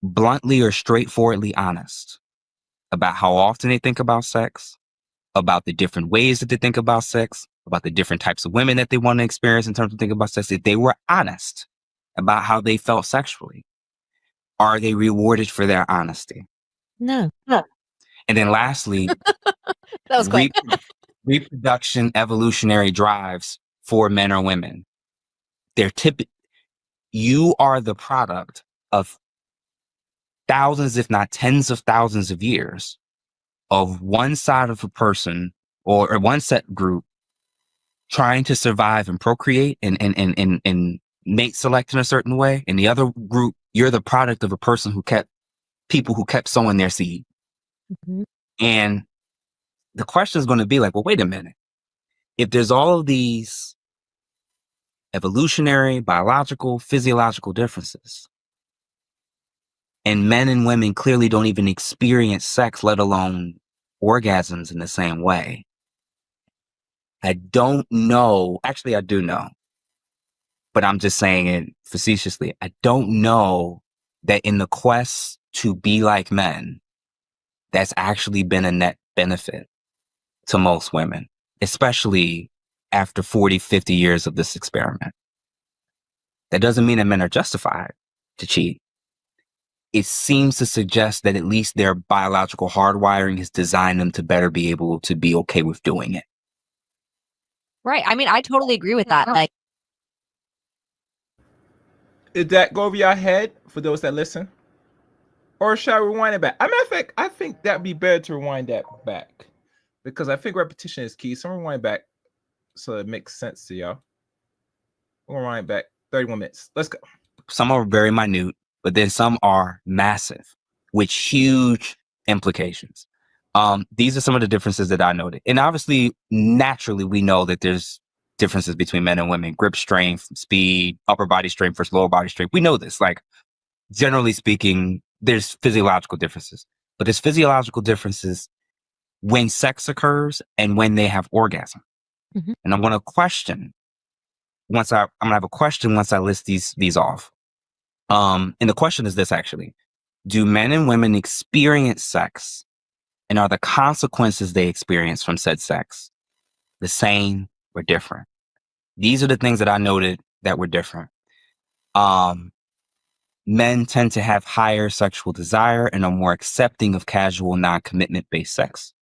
bluntly or straightforwardly honest about how often they think about sex, about the different ways that they think about sex, about the different types of women that they want to experience in terms of thinking about sex, if they were honest about how they felt sexually, are they rewarded for their honesty? No. And then lastly, That was quick. reproduction evolutionary drives for men or women. You are the product of thousands, if not tens of thousands of years of one side of a person or one set group trying to survive and procreate and mate select in a certain way, and the other group you're the product of a person who kept people who kept sowing their seed. Mhm. And the question is going to be like, well, wait a minute. If there's all of these evolutionary, biological, physiological differences, and men and women clearly don't even experience sex, let alone orgasms in the same way, I don't know. Actually, I do know, but I'm just saying it facetiously. I don't know that in the quest to be like men, that's actually been a net benefit to most women, especially after 40, 50 years of this experiment. That doesn't mean that men are justified to cheat. It seems to suggest that at least their biological hardwiring has designed them to better be able to be okay with doing it. Right. I mean, I totally agree with that. Like, Did that go over your head for those that listen? Or shall I rewind it back? I think that'd be better to rewind that back because I think repetition is key. So I'm rewind back so it makes sense to y'all. We'll rewind back 31 minutes. Let's go. Some are very minute, but then some are massive with huge implications. These are some of the differences that I noted. And obviously, naturally, we know that there's differences between men and women, grip strength, speed, upper body strength versus lower body strength. We know this. Like, generally speaking, there's physiological differences, but there's physiological differences when sex occurs and when they have orgasm. Mhm. And I'm going to question I'm going to have a question once I list these off. And the question is this actually: do men and women experience sex, and are the consequences they experience from said sex the same or different? These are the things that I noted that were different. Men tend to have higher sexual desire and are more accepting of casual, non-commitment based sex.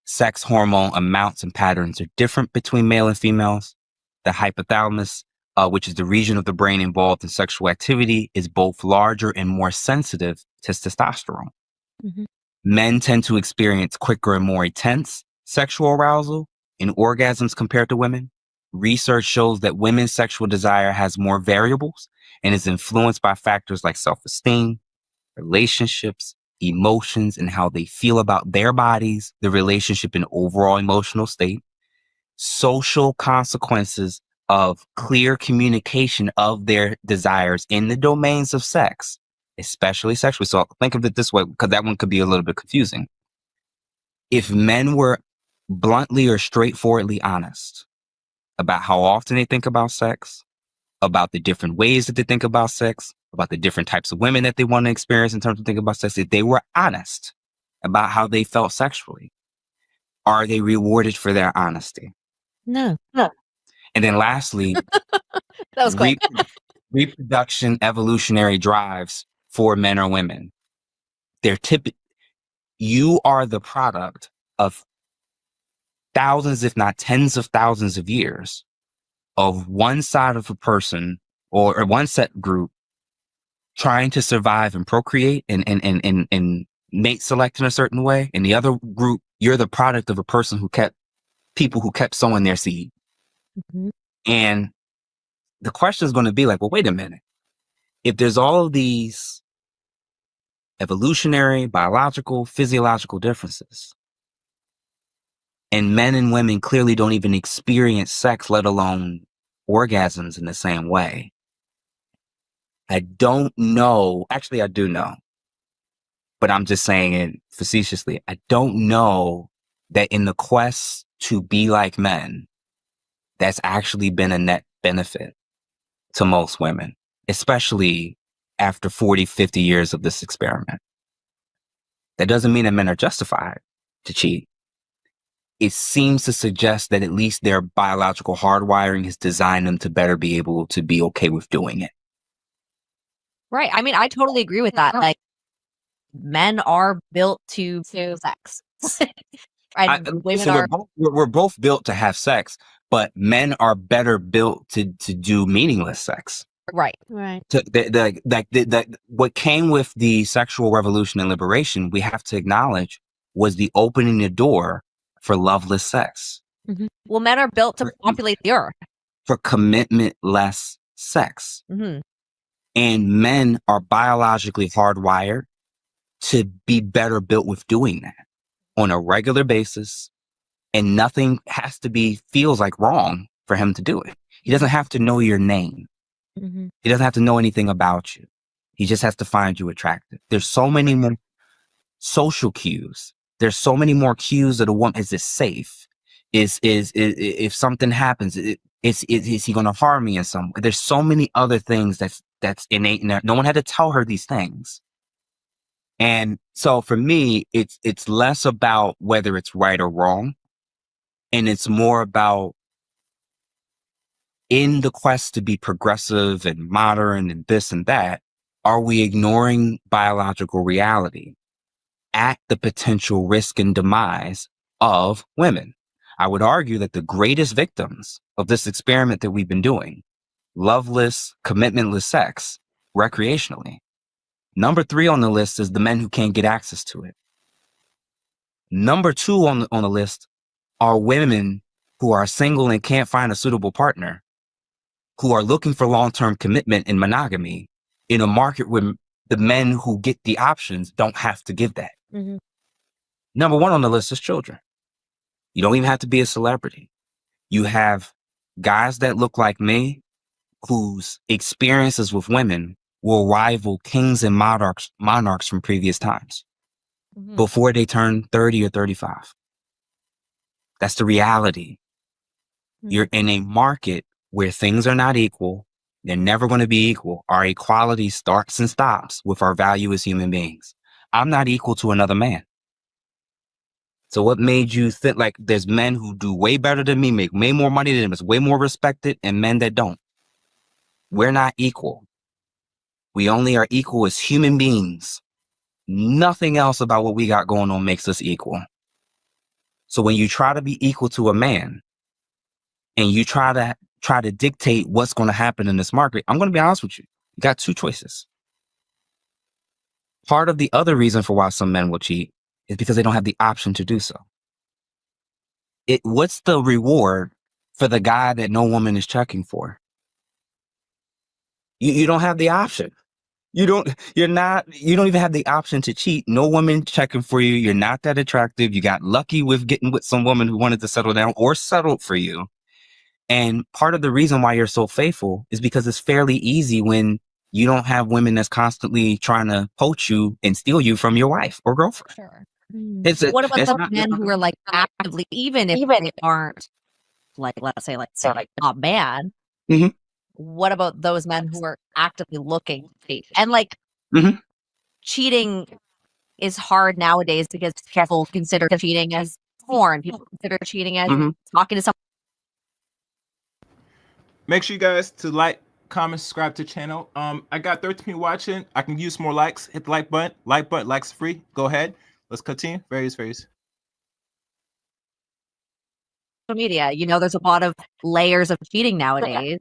Sex hormone amounts and patterns are different between male and females. The hypothalamus, which is the region of the brain involved in sexual activity, is both larger and more sensitive to testosterone. Mhm. Men tend to experience quicker and more intense sexual arousal and orgasms compared to women. Research shows that women's sexual desire has more variables and is influenced by factors like self-esteem, relationships, emotions, and how they feel about their bodies, the relationship and overall emotional state, social consequences of clear communication of their desires in the domains of sex, especially sexually. So think of it this way, because that one could be a little bit confusing. If men were bluntly or straightforwardly honest about how often they think about sex, about the different ways that they think about sex, about the different types of women that they want to experience in terms of thinking about sex, if they were honest about how they felt sexually, are they rewarded for their honesty? No. And then lastly, that was quick. reproduction evolutionary drives for men or women. You are the product of thousands, if not tens of thousands of years of one side of a person or one set group trying to survive and procreate and mate select in a certain way. And the other group, you're the product of a person who kept people who kept sowing their seed. Mhm. And the question is going to be like, well, wait a minute. If there's all of these evolutionary, biological, physiological differences, and men and women clearly don't even experience sex, let alone orgasms in the same way, I don't know. Actually, I do know, but I'm just saying it facetiously. I don't know that in the quest to be like men, that's actually been a net benefit to most women, especially after 40, 50 years of this experiment. That doesn't mean that men are justified to cheat. It seems to suggest that at least their biological hardwiring has designed them to better be able to be okay with doing it. Right. I mean, I totally agree with that. Like, men are built to sex. And women So are we're both built to have sex, but men are better built to do meaningless sex. right. Right. What came with the sexual revolution and liberation, we have to acknowledge, was the opening the door for loveless sex, Well, men are built to populate the earth. for commitment-less sex. Mhm. And men are biologically hardwired to be better built with doing that on a regular basis. And nothing feels like wrong for him to do it. He doesn't have to know your name. Mhm. He doesn't have to know anything about you. He just has to find you attractive. There's so many more social cues. There's so many more cues that a woman, is this safe? Is if something happens, is he going to harm me in some way? There's so many other things that's innate in there. No one had to tell her these things. And so for me, it's less about whether it's right or wrong. And it's more about, in the quest to be progressive and modern and this and that, are we ignoring biological reality at the potential risk and demise of women? I would argue that the greatest victims of this experiment that we've been doing, loveless, commitmentless sex, recreationally, number 3 on the list is the men who can't get access to it. Number 2 on the list are women who are single and can't find a suitable partner, who are looking for long-term commitment in monogamy in a market where the men who get the options don't have to give that. Mhm. Number 1 on the list is children. You don't even have to be a celebrity. You have guys that look like me whose experiences with women will rival kings and monarchs from previous times Mhm. before they turn 30 or 35. That's the reality. Mhm. You're in a market where things are not equal. They're never going to be equal. Our equality starts and stops with our value as human beings. I'm not equal to another man. So what made you think like there's men who do way better than me, make way more money than me, is way more respected, and men that don't? We're not equal. We only are equal as human beings. Nothing else about what we got going on makes us equal. So when you try to be equal to a man and you try to dictate what's going to happen in this market, I'm going to be honest with you. You got 2 choices. Part of the other reason for why some men will cheat is because they don't have the option to do so. What's the reward for the guy that no woman is checking for? You don't have the option. You don't even have the option to cheat. No woman checking for you. You're not that attractive. You got lucky with getting with some woman who wanted to settle down or settled for you. And part of the reason why you're so faithful is because it's fairly easy when you don't have women that's constantly trying to poach you and steal you from your wife or girlfriend. Sure. Mm. What about the men who are like actively, even if they aren't like, let's say not bad, Mhm. what about those men who are actively looking to cheat? And like Mhm. cheating is hard nowadays because people consider cheating as porn. People consider cheating as Mhm. talking to someone. Make sure you guys to like, comment, subscribe to the channel. I got 13 people watching. I can use more likes. Hit the like button. Likes free. Go ahead. Let's continue. Various. Media. You know, there's a lot of layers of cheating nowadays.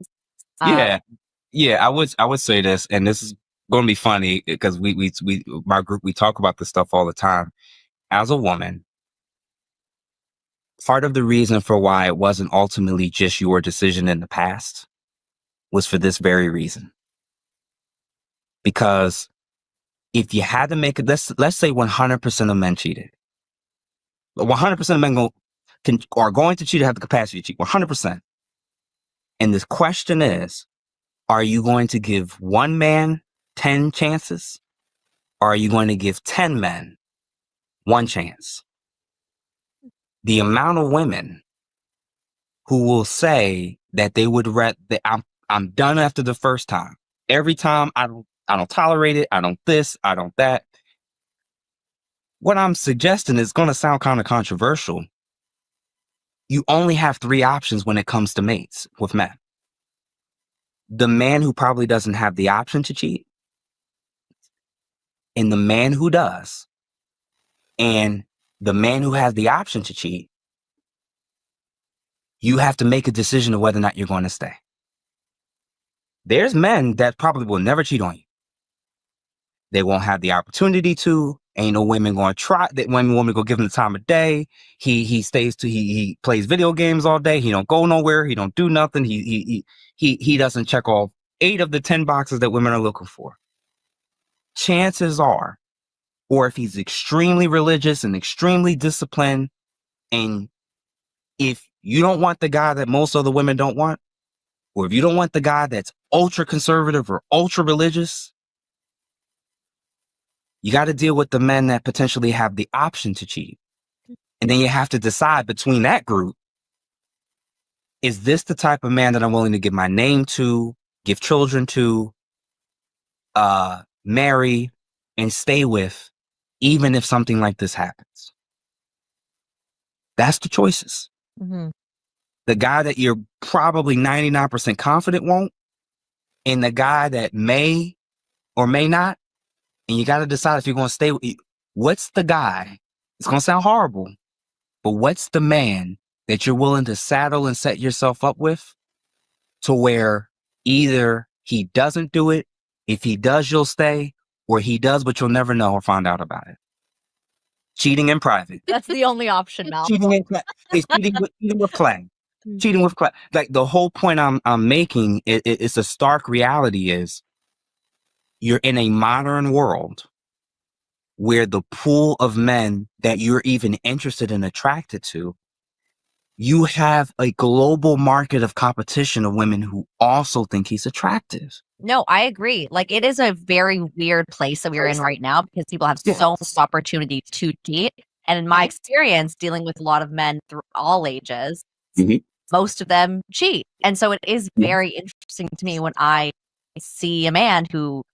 Yeah. Yeah, I would say this, and this is going to be funny because my group, we talk about this stuff all the time. As a woman, part of the reason for why it wasn't ultimately just your decision in the past was for this very reason. Because if you had to make it, let's say 100% of men cheated. 100% of men are going to cheat or have the capacity to cheat. 100%. And this question is, are you going to give one man 10 chances? Or are you going to give 10 men 1 chance? The amount of women who will say that they would that I'm done after the first time. Every time I don't tolerate it. I don't this, I don't that. What I'm suggesting is going to sound kind of controversial. You only have 3 options when it comes to mates with men. The man who probably doesn't have the option to cheat, and the man who does, and the man who has the option to cheat. You have to make a decision of whether or not you're going to stay. There's men that probably will never cheat on you. They won't have the opportunity to. Ain't no women going to try. That women go give him the time of day. He plays video games all day. He don't go nowhere. He don't do nothing. He doesn't check off 8 of the 10 boxes that women are looking for. Chances are, or if he's extremely religious and extremely disciplined, and if you don't want the guy that most other women don't want, or if you don't want the guy that's ultra conservative or ultra religious, you got to deal with the men that potentially have the option to cheat. And then you have to decide between that group, is this the type of man that I'm willing to give my name to, give children to, marry, and stay with, even if something like this happens? That's the choices. Mhm. The guy that you're probably 99% confident won't, and the guy that may or may not, and you got to decide if you're going to stay with. What's the guy? It's going to sound horrible, but what's the man that you're willing to saddle and set yourself up with, to where either he doesn't do it, if he does, you'll stay, or he does, but you'll never know or find out about it. Cheating in private. That's the only option, Mal. Cheating in it's cheating with play. Cheating with play. Like, the whole point I'm making, it's a stark reality is, you're in a modern world where the pool of men that you're even interested and attracted to, you have a global market of competition of women who also think he's attractive. No, I agree. Like, it is a very weird place that we're in right now, because people have so much opportunity to cheat. And in my experience, dealing with a lot of men through all ages, Mhm. most of them cheat. And so it is very interesting to me when I see a man who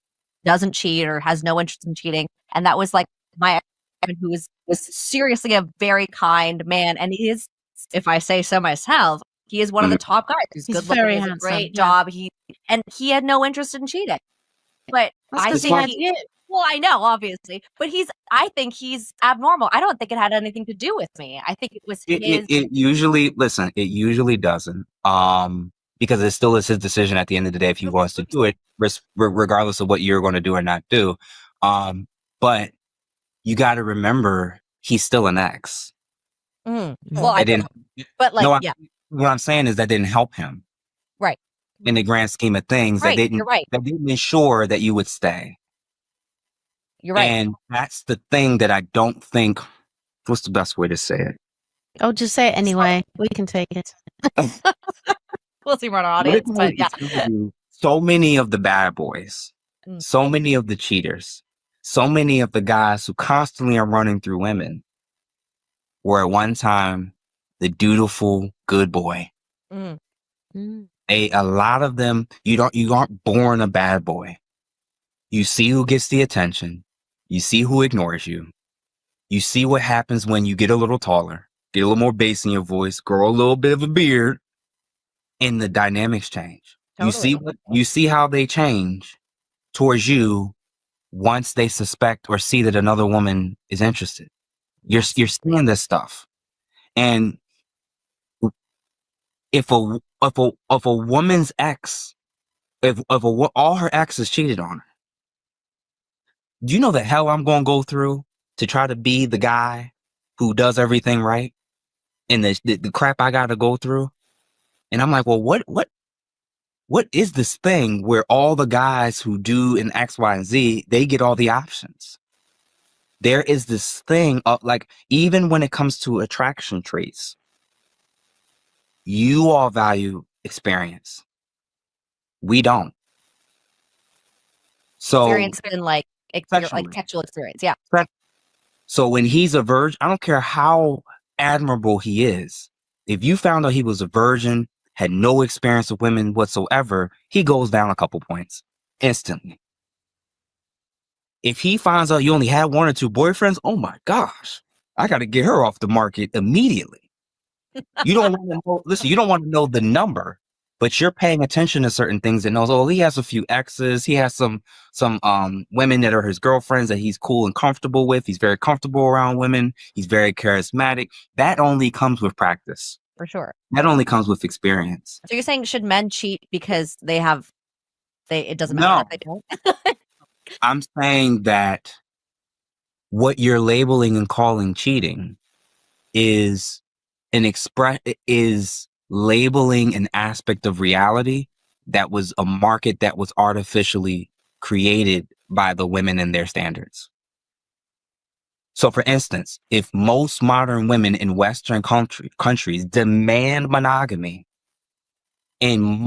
doesn't cheat or has no interest in cheating. And that was like my ex, who was seriously a very kind man. And he is, if I say so myself, he is one of the top guys. He's He's good very looking, he has a handsome, great yeah. job. He had no interest in cheating. But That's I 'cause he think had you. well, I know, obviously, but I think he's abnormal. I don't think it had anything to do with me. I think it was his. It usually, listen, it usually doesn't. Because it still is his decision at the end of the day if he wants to do it, regardless of what you're going to do or not do. But you got to remember, he's still an ex. Well, I didn't. but like, No, yeah, what I'm saying is that didn't help him right. in the grand scheme of things. Right, That you're right. didn't ensure that you would stay. You're right. And that's the thing that I don't think. What's the best way to say it? Oh, just say it anyway. We can take it. We'll see more on our What it audience, but yeah. comes to, so many of the bad boys, so many of the cheaters, so many of the guys who constantly are running through women were at one time the dutiful good boy. Mm. A lot of them, you aren't born a bad boy. You see who gets the attention. You see who ignores you. You see what happens when you get a little taller, get a little more bass in your voice, grow a little bit of a beard, and the dynamics change. Totally. You see how they change towards you once they suspect or see that another woman is interested. You're seeing this stuff. And if a woman's ex, all her exes cheated on her, do you know the hell I'm going to go through to try to be the guy who does everything right, and the crap I got to go through? And I'm like, well, what is this thing where all the guys who do an X, Y, and Z, they get all the options? There is this thing of, like, even when it comes to attraction traits, you all value experience. We don't. So Experience in like Sexually. sexual experience. Yeah. So when he's a virgin, I don't care how admirable he is. If you found out he was a virgin, had no experience with women whatsoever, he goes down a couple points instantly. If he finds out you only had 1 or 2 boyfriends, oh my gosh, I got to get her off the market immediately. You don't want to know, listen, you don't want to know the number, but you're paying attention to certain things and knows, oh, he has a few exes. He has some women that are his girlfriends that he's cool and comfortable with. He's very comfortable around women. He's very charismatic. That only comes with practice. For sure. That only comes with experience. So you're saying, should men cheat because it doesn't matter if they don't? I'm saying that what you're labeling and calling cheating is labeling an aspect of reality that was a market that was artificially created by the women and their standards. So, for instance, if most modern women in Western countries demand monogamy, and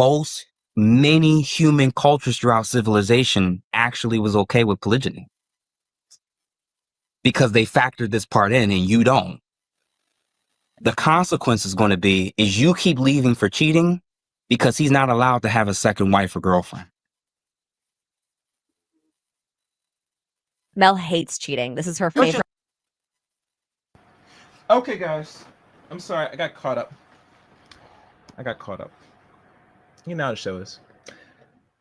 many human cultures throughout civilization actually was okay with polygyny because they factored this part in and you don't. The consequence is going to be is you keep leaving for cheating because he's not allowed to have a second wife or girlfriend. Mel hates cheating. This is her favorite. Okay, guys. I'm sorry. I got caught up. You know how the show is.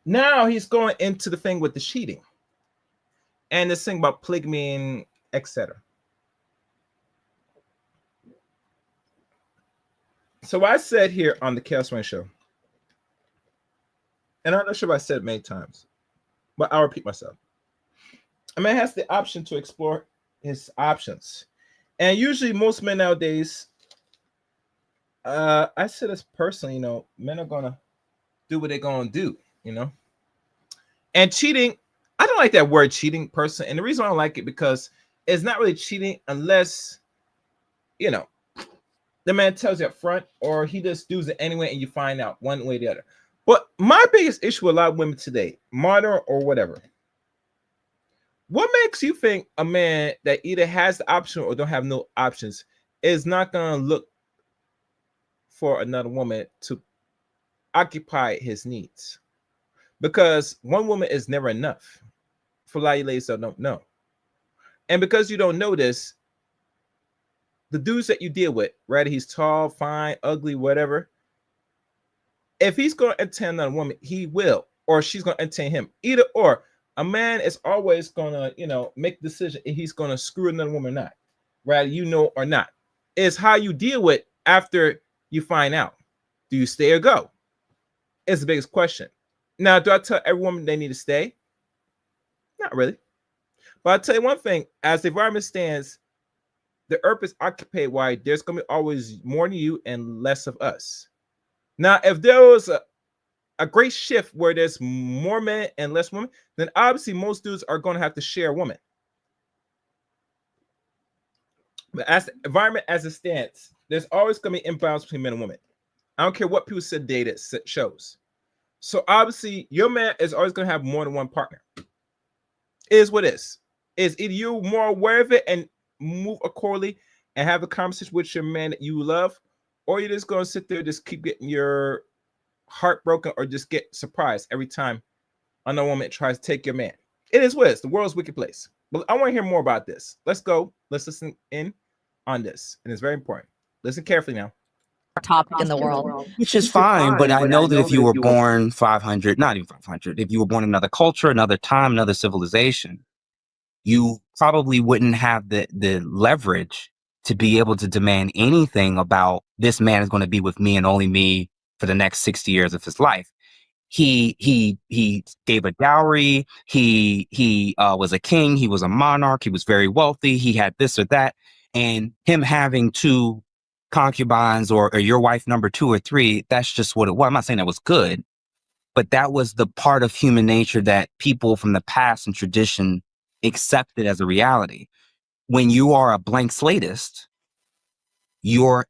Now he's going into the thing with the cheating. And this thing about polygamy and etc. So I said here on the Chaos Rain Show, and I'm not sure if I said it many times, but I'll repeat myself. A man has the option to explore his options. And usually most men nowadays, I say this personally, men are gonna do what they're gonna do, And cheating, I don't like that word cheating person. And the reason I don't like it because it's not really cheating unless, the man tells you up front or he just does it anyway and you find out one way or the other. But my biggest issue with a lot of women today, modern or whatever, what makes you think a man that either has the option or don't have no options is not going to look for another woman to occupy his needs? Because one woman is never enough. For a lot of you ladies that don't know. And because you don't know this, the dudes that you deal with, whether he's tall, fine, ugly, whatever, if he's going to entertain another woman, he will, or she's going to entertain him. Either or. A man is always going to, make the decision if he's going to screw another woman or not, whether or not. It's how you deal with after you find out. Do you stay or go? It's the biggest question. Now, do I tell every woman they need to stay? Not really. But I'll tell you one thing. As the environment stands, the earth is occupied wide. There's going to be always more than you and less of us. Now, if there was a great shift where there's more men and less women, then obviously most dudes are going to have to share a woman. But as the environment as it stands, there's always going to be imbalance between men and women. I don't care what people said data shows. So obviously your man is always going to have more than one partner. It is what it is. Is either you're more aware of it and move accordingly and have a conversation with your man that you love, or you're just going to sit there and just keep getting your heartbroken or just get surprised every time another woman tries to take your man. It is what it is. The world's a wicked place. But I want to hear more about this. Let's go. Let's listen in on this. And it's very important. Listen carefully now. Topic in the world. Which is fine, but I know that if you were born 500, not even 500, if you were born in another culture, another time, another civilization, you probably wouldn't have the leverage to be able to demand anything about this man is going to be with me and only me for the next 60 years of his life. He gave a dowry. He was a king. He was a monarch. He was very wealthy. He had this or that. And him having two concubines or your wife number 2 or 3, that's just what it was. I'm not saying that was good, but that was the part of human nature that people from the past and tradition accepted as a reality. When you are a blank slatist, your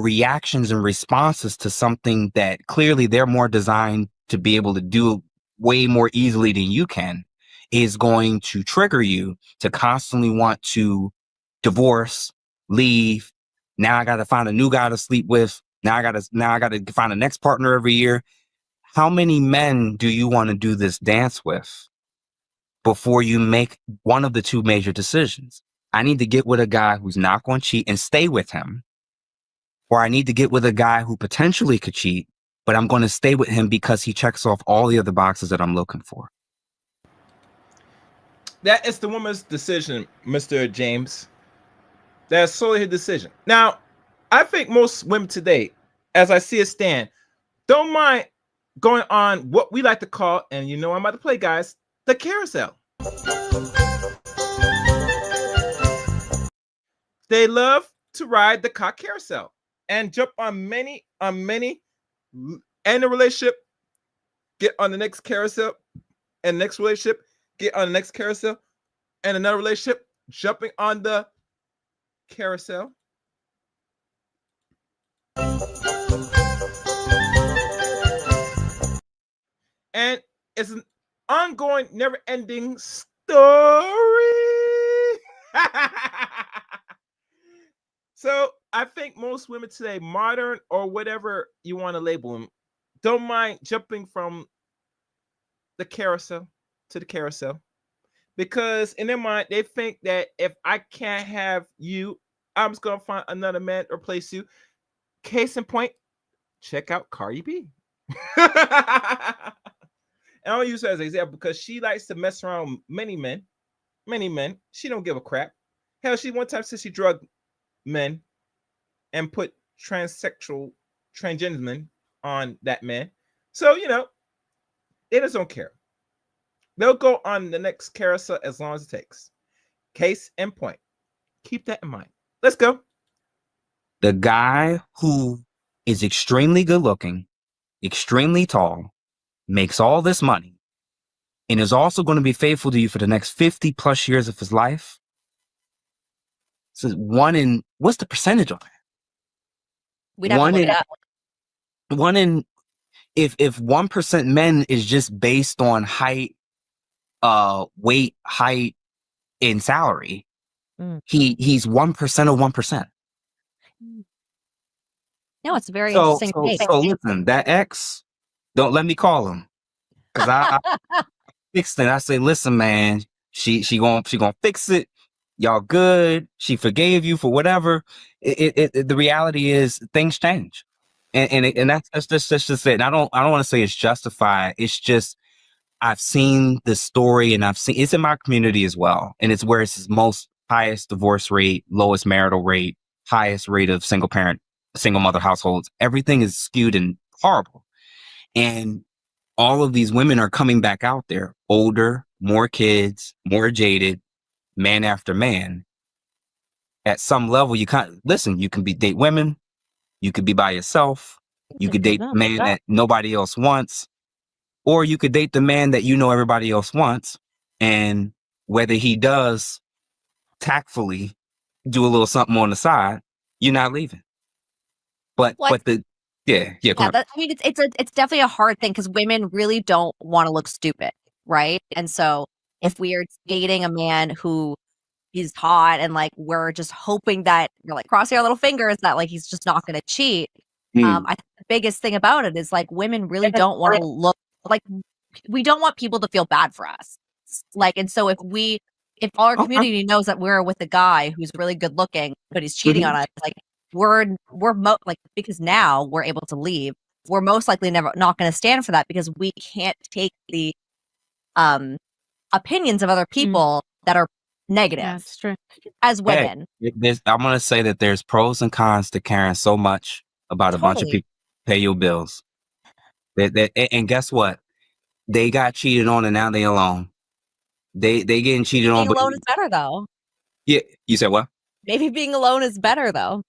reactions and responses to something that clearly they're more designed to be able to do way more easily than you can is going to trigger you to constantly want to divorce, leave. Now I got to find a new guy to sleep with. Now I got to find a next partner every year. How many men do you want to do this dance with before you make one of the two major decisions? I need to get with a guy who's not going to cheat and stay with him. Or I need to get with a guy who potentially could cheat, but I'm going to stay with him because he checks off all the other boxes that I'm looking for. That is the woman's decision, Mr. James. That's solely her decision. Now, I think most women today, as I see it stand, don't mind going on what we like to call, and I'm about to play, guys, the carousel. They love to ride the cock carousel and jump on many end a relationship get on the next carousel, and next relationship, get on the next carousel, and another relationship, jumping on the carousel. And it's an ongoing, never-ending story. So I think most women today, modern or whatever you want to label them, don't mind jumping from the carousel to the carousel, because in their mind they think that if I can't have you, I'm just gonna find another man to replace you. Case in point, check out Cardi B. And I'll use her as an example because she likes to mess around with many men. She don't give a crap. Hell, she one time said she drugged men and put transgender men on that man. So, they just don't care. They'll go on the next carousel as long as it takes. Case in point. Keep that in mind. Let's go. The guy who is extremely good looking, extremely tall, makes all this money, and is also going to be faithful to you for the next 50 plus years of his life. So what's the percentage on that? We'd have to look it up. If 1% men is just based on height, weight, height, and salary, he's 1% of 1%. No, it's a very interesting case. So listen, that ex, don't let me call him, because I fixed it. I say, listen, man, she gonna fix it. Y'all good. She forgave you for whatever. The reality is things change, and that's just it. And I don't want to say it's justified. It's just I've seen the story, and it's in my community as well, and it's where it's most highest divorce rate, lowest marital rate, highest rate of single mother households. Everything is skewed and horrible, and all of these women are coming back out there, older, more kids, more jaded, man after man. At some level, you can't listen. You can date women, you could be by yourself, you could date a man that nobody else wants, or you could date the man that everybody else wants, and whether he does tactfully do a little something on the side, you're not leaving. But yeah. It's definitely a hard thing because women really don't want to look stupid, right? And so if we are dating a man who is hot and like we're just hoping that you're like crossing our little fingers that like he's just not going to cheat, I think the biggest thing about it is like women really don't want to look like, we don't want people to feel bad for us. Like, and so if our community knows that we're with a guy who's really good looking but he's cheating on us, like because now we're able to leave, we're most likely not going to stand for that because we can't take the opinions of other people that are negative. Yeah, it's true. As women. I'm going to say that there's pros and cons to caring so much about a bunch of people pay your bills. And guess what? They got cheated on and now they alone. They getting cheated on. Being alone is better though. Yeah, you said what? Maybe being alone is better though.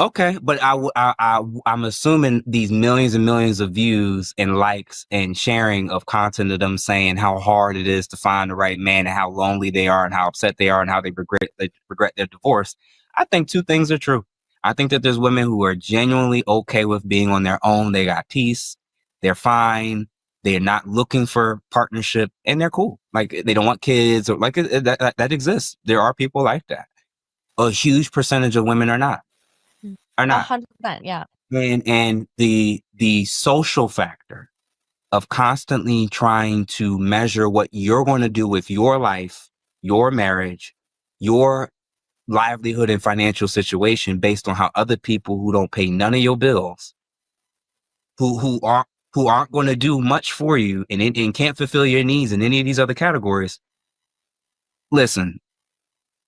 Okay, but I'm assuming these millions and millions of views and likes and sharing of content of them saying how hard it is to find the right man and how lonely they are and how upset they are and how they regret their divorce. I think two things are true. I think that there's women who are genuinely okay with being on their own. They got peace. They're fine. They're not looking for partnership and they're cool. Like they don't want kids or like that exists. There are people like that. A huge percentage of women are not. 100%, yeah. And the social factor of constantly trying to measure what you're going to do with your life, your marriage, your livelihood and financial situation based on how other people who don't pay none of your bills, who aren't going to do much for you and can't fulfill your needs in any of these other categories. Listen,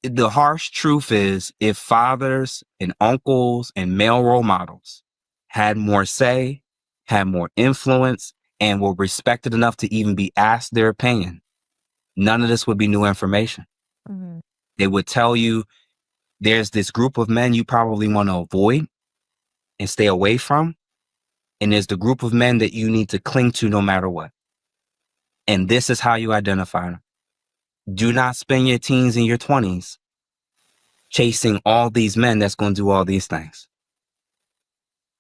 the harsh truth is if fathers and uncles and male role models had more say, had more influence, and were respected enough to even be asked their opinion, none of this would be new information. Mm-hmm. They would tell you there's this group of men you probably want to avoid and stay away from. and is the group of men that you need to cling to no matter what. And this is how you identify them. Do not spend your teens and your 20s chasing all these men that's going to do all these things.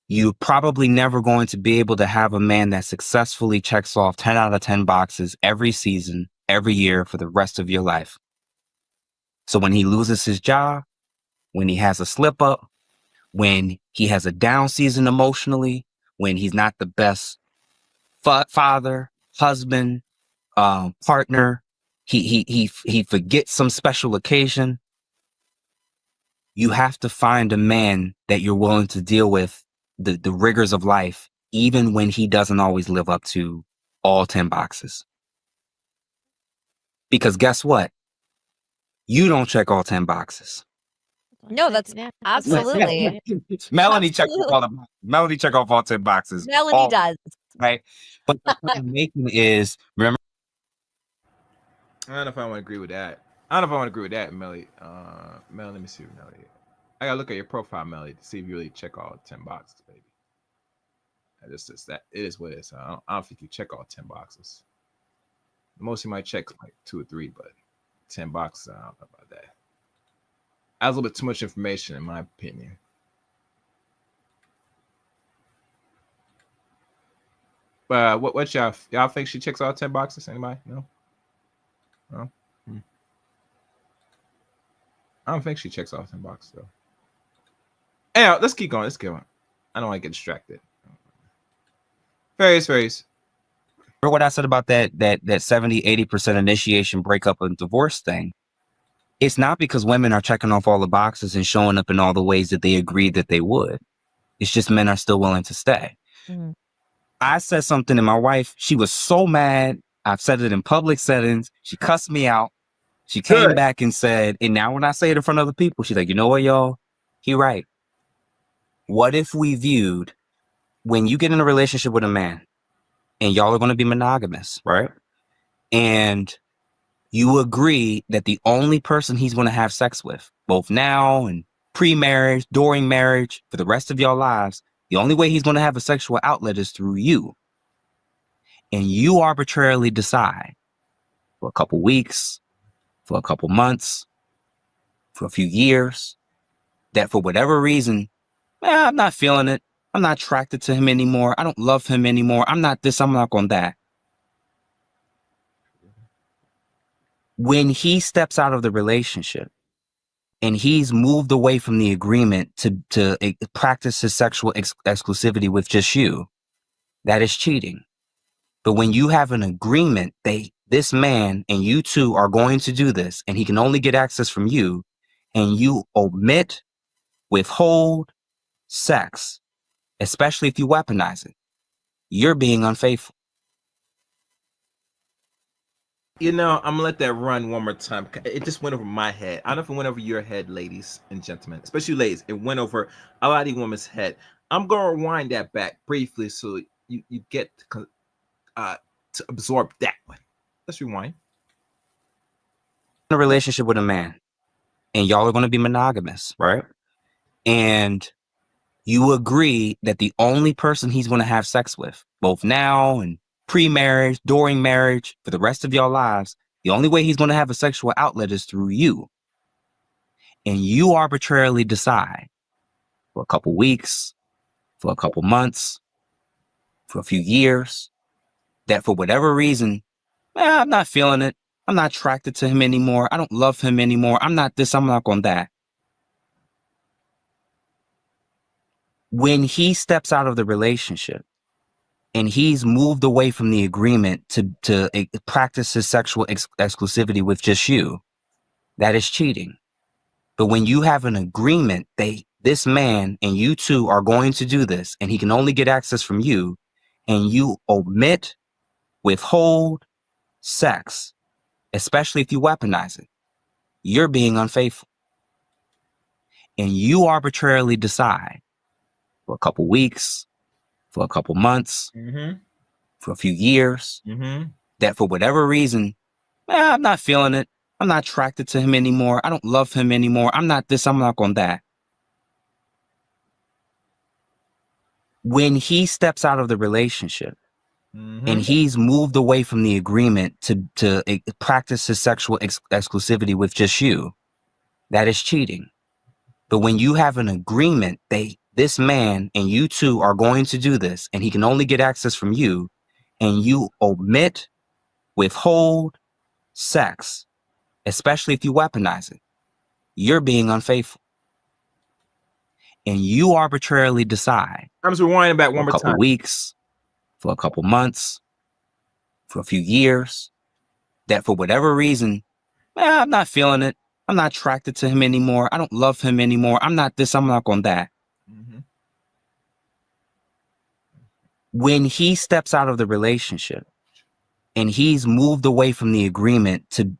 You're probably never going to be able to have a man that successfully checks off 10 out of 10 boxes every season, every year for the rest of your life. So when he loses his job, when he has a slip up, when he has a down season emotionally, when he's not the best father, husband, partner, he forgets some special occasion. You have to find a man that you're willing to deal with the rigors of life, even when he doesn't always live up to all 10 boxes. Because guess what? You don't check all 10 boxes. No, that's absolutely. Melanie checked Absolutely. off all the Melanie check off all 10 boxes. Melanie does. Right? But the point I'm making is, remember, I don't know if I want to agree with that. I don't know if I want to agree with that, Melly. Mel, let me see, Melly. I gotta look at your profile, Melly, to see if you really check all 10 boxes, baby. That it is what it is. I don't think you check all 10 boxes. The most you might check is like 2 or 3, but 10 boxes, I don't know about that. That's a little bit too much information, in my opinion. But what y'all think she checks all 10 boxes? Anybody? No? No? I don't think she checks all 10 boxes though. Anyhow, let's keep going. Let's keep going. I don't want to get distracted. Fairies. remember what I said about that 70-80% initiation breakup and divorce thing? It's not because women are checking off all the boxes and showing up in all the ways that they agreed that they would. It's just men are still willing to stay. Mhm. I said something to my wife. She was so mad. I've said it in public settings. She cussed me out. She came back and said, and now when I say it in front of other people, she's like, you know what, y'all? He right. What if we viewed when you get in a relationship with a man and y'all are going to be monogamous, right? And you agree that the only person he's going to have sex with, both now and pre-marriage, during marriage, for the rest of your lives, the only way he's going to have a sexual outlet is through you. And you arbitrarily decide for a couple weeks, for a couple months, for a few years, that for whatever reason, I'm not feeling it. I'm not attracted to him anymore. I don't love him anymore. I'm not this, I'm not on that. When he steps out of the relationship and he's moved away from the agreement to practice his sexual exclusivity with just you, that is cheating. But when you have an agreement that this man and you two are going to do this, and he can only get access from you, and you omit, withhold sex, especially if you weaponize it, you're being unfaithful. You know, I'm gonna let that run one more time. It just went over my head. I don't know if it went over your head, ladies and gentlemen, especially ladies. It went over a lot of these women's head. I'm gonna rewind that back briefly so you get to absorb that one. Let's rewind. In a relationship with a man, and y'all are going to be monogamous, right? And you agree that the only person he's going to have sex with, both now and pre-marriage, during marriage, for the rest of your lives, the only way he's going to have a sexual outlet is through you. And you arbitrarily decide for a couple weeks, for a couple months, for a few years, that for whatever reason, I'm not feeling it. I'm not attracted to him anymore. I don't love him anymore. I'm not this, I'm not on that. When he steps out of the relationship and he's moved away from the agreement to practice his sexual exclusivity with just you, that is cheating. But when you have an agreement that this man and you two are going to do this, and he can only get access from you, and you omit, withhold sex, especially if you weaponize it, you're being unfaithful. And you arbitrarily decide for a couple weeks, for a couple months, for a few years, that for whatever reason, I'm not feeling it. I'm not attracted to him anymore. I don't love him anymore. I'm not this, I'm not on that. when he steps out of the relationship Mhm. and he's moved away from the agreement to practice his sexual exclusivity with just you, that is cheating. But when you have an agreement, this man and you two are going to do this, and he can only get access from you, and you omit, withhold sex, especially if you weaponize it, you're being unfaithful. And you arbitrarily decide I'm just rewinding back for one a more couple time. weeks, for a couple months, for a few years, that for whatever reason, I'm not feeling it. I'm not attracted to him anymore. I don't love him anymore. I'm not this, I'm not on that. Mhm. When he steps out of the relationship and he's moved away from the agreement to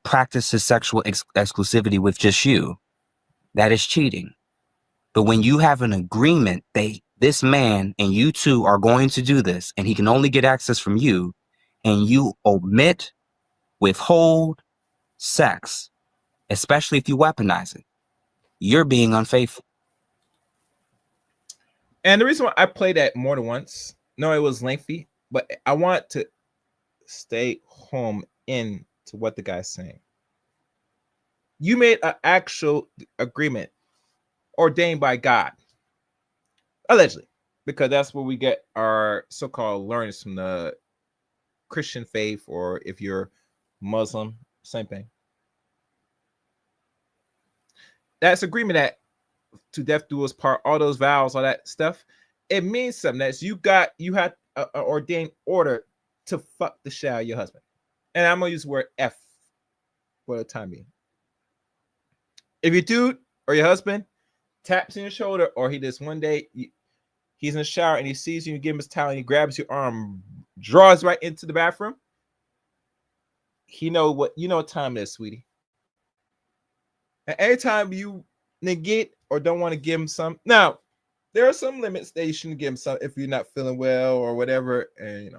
practice his sexual exclusivity with just you, that is cheating. But when you have an agreement, this man and you two are going to do this, and he can only get access from you, and you omit, withhold sex, especially if you weaponize it, you're being unfaithful. And the reason why I played that more than once, no, it was lengthy, but I want to stay home into what the guy's saying. You made an actual agreement ordained by God, allegedly, because that's where we get our so-called learnings from the Christian faith, or if you're Muslim, same thing. That's agreement that to death do us part, all those vows, all that stuff. It means something. That's you had an ordained order to fuck the shit out of your husband. And I'm gonna use the word F for the time being. If your dude or your husband taps in your shoulder, or he just one day he's in the shower and he sees you, you give him his towel and he grabs your arm, draws right into the bathroom, you know what time it is, sweetie. And anytime you negate or don't want to give him some, now there are some limits that you shouldn't give him some if you're not feeling well or whatever. And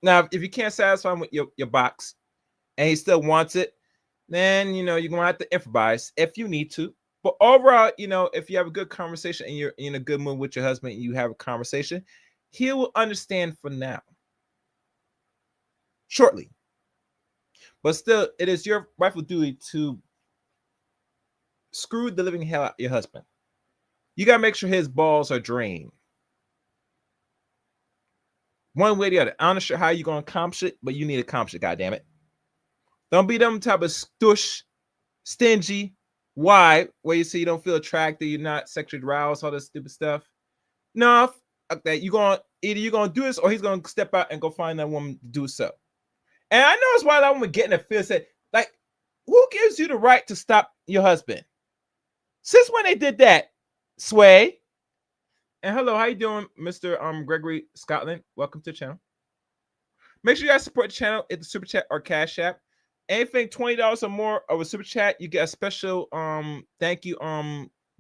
now if you can't satisfy him with your box and he still wants it, then you're gonna have to improvise if you need to. But overall, if you have a good conversation and you're in a good mood with your husband and you have a conversation, he will understand for now. Shortly. But still, it is your rightful duty to screw the living hell out of your husband. You gotta make sure his balls are drained. One way or the other. I'm not sure how you're gonna accomplish it, but you need to accomplish it, goddammit. Don't be them type of stush, stingy, why, where you say you don't feel attracted, you're not sexually aroused, all this stupid stuff. No, that either you're gonna do this or he's gonna step out and go find that woman to do so. And I know it's why that woman getting a feel said, like, who gives you the right to stop your husband? Since when they did that, Sway? And hello, how you doing, Mr. Gregory Scotland? Welcome to the channel. Make sure you guys support the channel at the super chat or cash app. Anything $20 or more of a super chat, you get a special thank you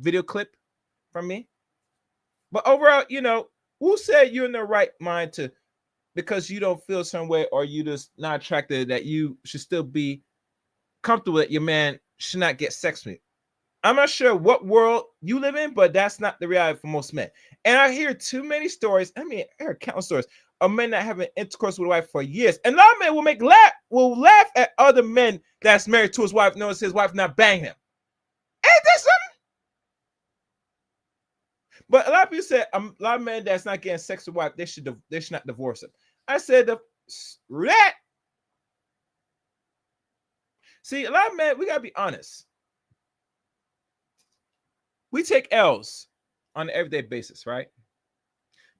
video clip from me. But overall, who said you're in the right mind to, because you don't feel some way or you just not attracted, that you should still be comfortable that your man should not get sex with you? I'm not sure what world you live in, but that's not the reality for most men. And I hear too many stories. I hear countless stories of men that have intercourse with a wife for years. And a lot of men will laugh at other men that's married to his wife, notice his wife not bang him. Ain't that something? But a lot of people said a lot of men that's not getting sex with wife, they should not divorce him. I said that. See, a lot of men, we gotta be honest. We take L's on an everyday basis, right?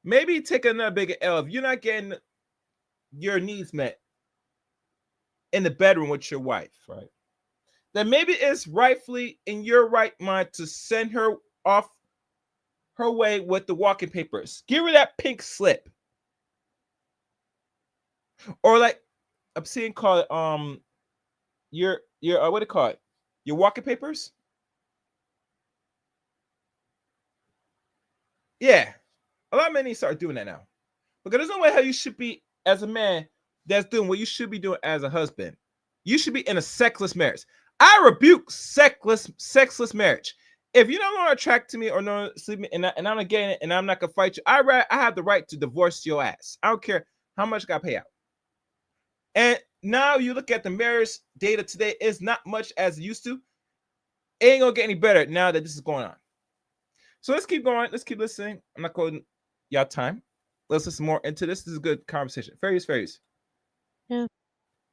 Maybe take another bigger L if you're not getting your needs met in the bedroom with your wife, right? Then maybe it's rightfully in your right mind to send her off her way with the walking papers. Give her that pink slip. Or like I'm seeing called your what do you call it? Your walking papers? Yeah. A lot of men need to start doing that now. Because there's no way how you should be as a man that's doing what you should be doing as a husband. You should be in a sexless marriage. I rebuke sexless marriage. if you don't want to attract to me or no sleep me, and I'm not getting it, and I'm not gonna fight you, I have the right to divorce your ass. I don't care how much I got to pay out. And now you look at the marriage data today, it's not much as it used to. It ain't gonna get any better now that this is going on. So let's keep going. Let's keep listening. I'm not calling y'all time. Let's listen more into this. This is a good conversation. Fairies. Yeah.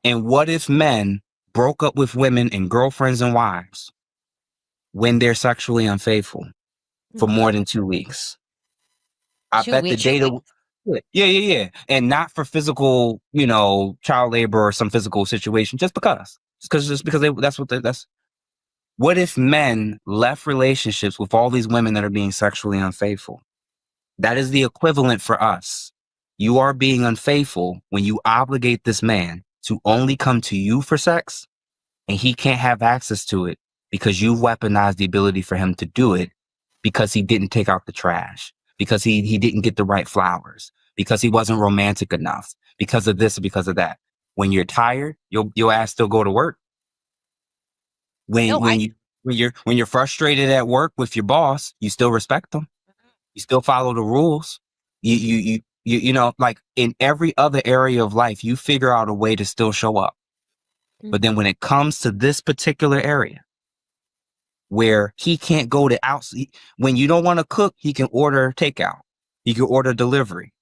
And what if men broke up with women and girlfriends and wives when they're sexually unfaithful for more than 2 weeks? I 2 bet the weeks. data. Yeah. And not for physical, child labor or some physical situation, just because. Just because that's. What if men left relationships with all these women that are being sexually unfaithful? That is the equivalent for us. You are being unfaithful when you obligate this man to only come to you for sex, and he can't have access to it because you've weaponized the ability for him to do it because he didn't take out the trash, because he didn't get the right flowers, because he wasn't romantic enough, because of this or because of that. When you're tired, your ass still go to work. When you're frustrated at work with your boss, you still respect them. You still follow the rules. Like in every other area of life, you figure out a way to still show up. But then when it comes to this particular area where he can't go to outside, when you don't want to cook, he can order takeout. He can order delivery.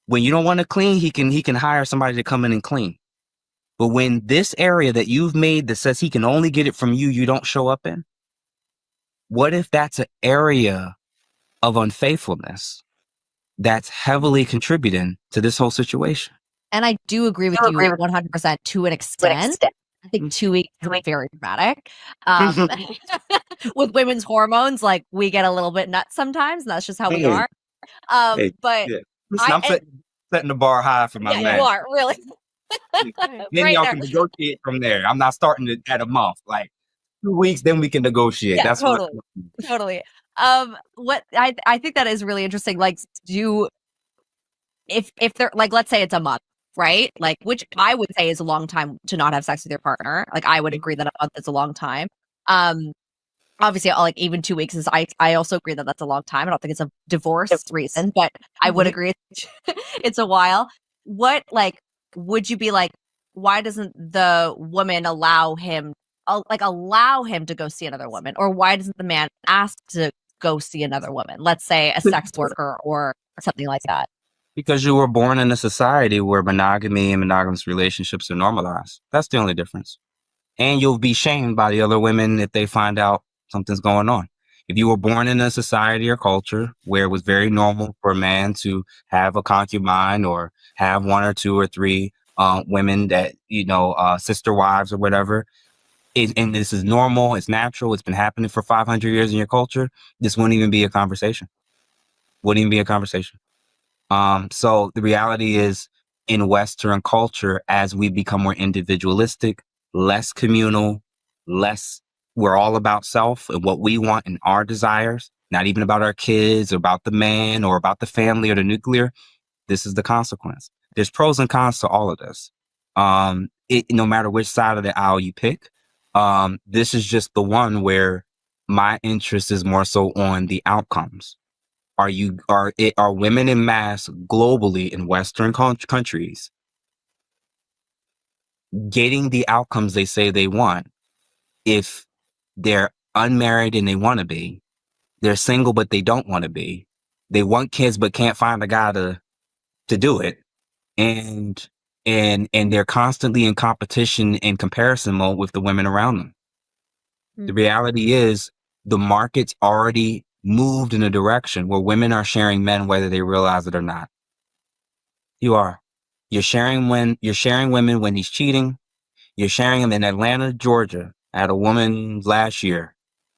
When you don't want to clean, he can hire somebody to come in and clean. But when this area that you've made that says he can only get it from you, you don't show up in, what if that's an area of unfaithfulness that's heavily contributing to this whole situation? And I do agree with you 100% to an extent. I think 2 weeks is very dramatic. With women's hormones, like we get a little bit nuts sometimes, and that's just how we are. But I'm setting the bar high for my man. You are really. Then y'all can negotiate from there. I'm not starting it at a month. Like 2 weeks, then we can negotiate. Yeah, that's totally. What I think that is really interesting. Like, if they're like, let's say it's a month, right? Like, which I would say is a long time to not have sex with your partner. Like, I would agree that a month is a long time. Obviously, like even 2 weeks is. I also agree that that's a long time. I don't think it's a divorce reason, but I would agree it's a while. What would you be like? Why doesn't the woman allow him to go see another woman, or why doesn't the man ask to go see another woman? Let's say a sex worker or something like that. Because you were born in a society where monogamy and monogamous relationships are normalized. That's the only difference. And you'll be shamed by the other women if they find out something's going on. If you were born in a society or culture where it was very normal for a man to have a concubine or have one or two or three women that, sister wives or whatever, and this is normal, it's natural, it's been happening for 500 years in your culture, this wouldn't even be a conversation. So the reality is, in Western culture, as we become more individualistic, less communal, we're all about self and what we want and our desires, not even about our kids or about the man or about the family or the nuclear. This is the consequence. There's pros and cons to all of this. No matter which side of the aisle you pick, this is just the one where my interest is more so on the outcomes. Are women in mass globally in Western countries getting the outcomes they say they want? If they're unmarried and they want to be, they're single but they don't want to be, they want kids but can't find a guy to do it, and they're constantly in competition and comparison mode with the women around them. The reality is the market's already moved in a direction where women are sharing men whether they realize it or not. You're sharing women when he's cheating. You're sharing him in Atlanta, Georgia. I had a woman last year.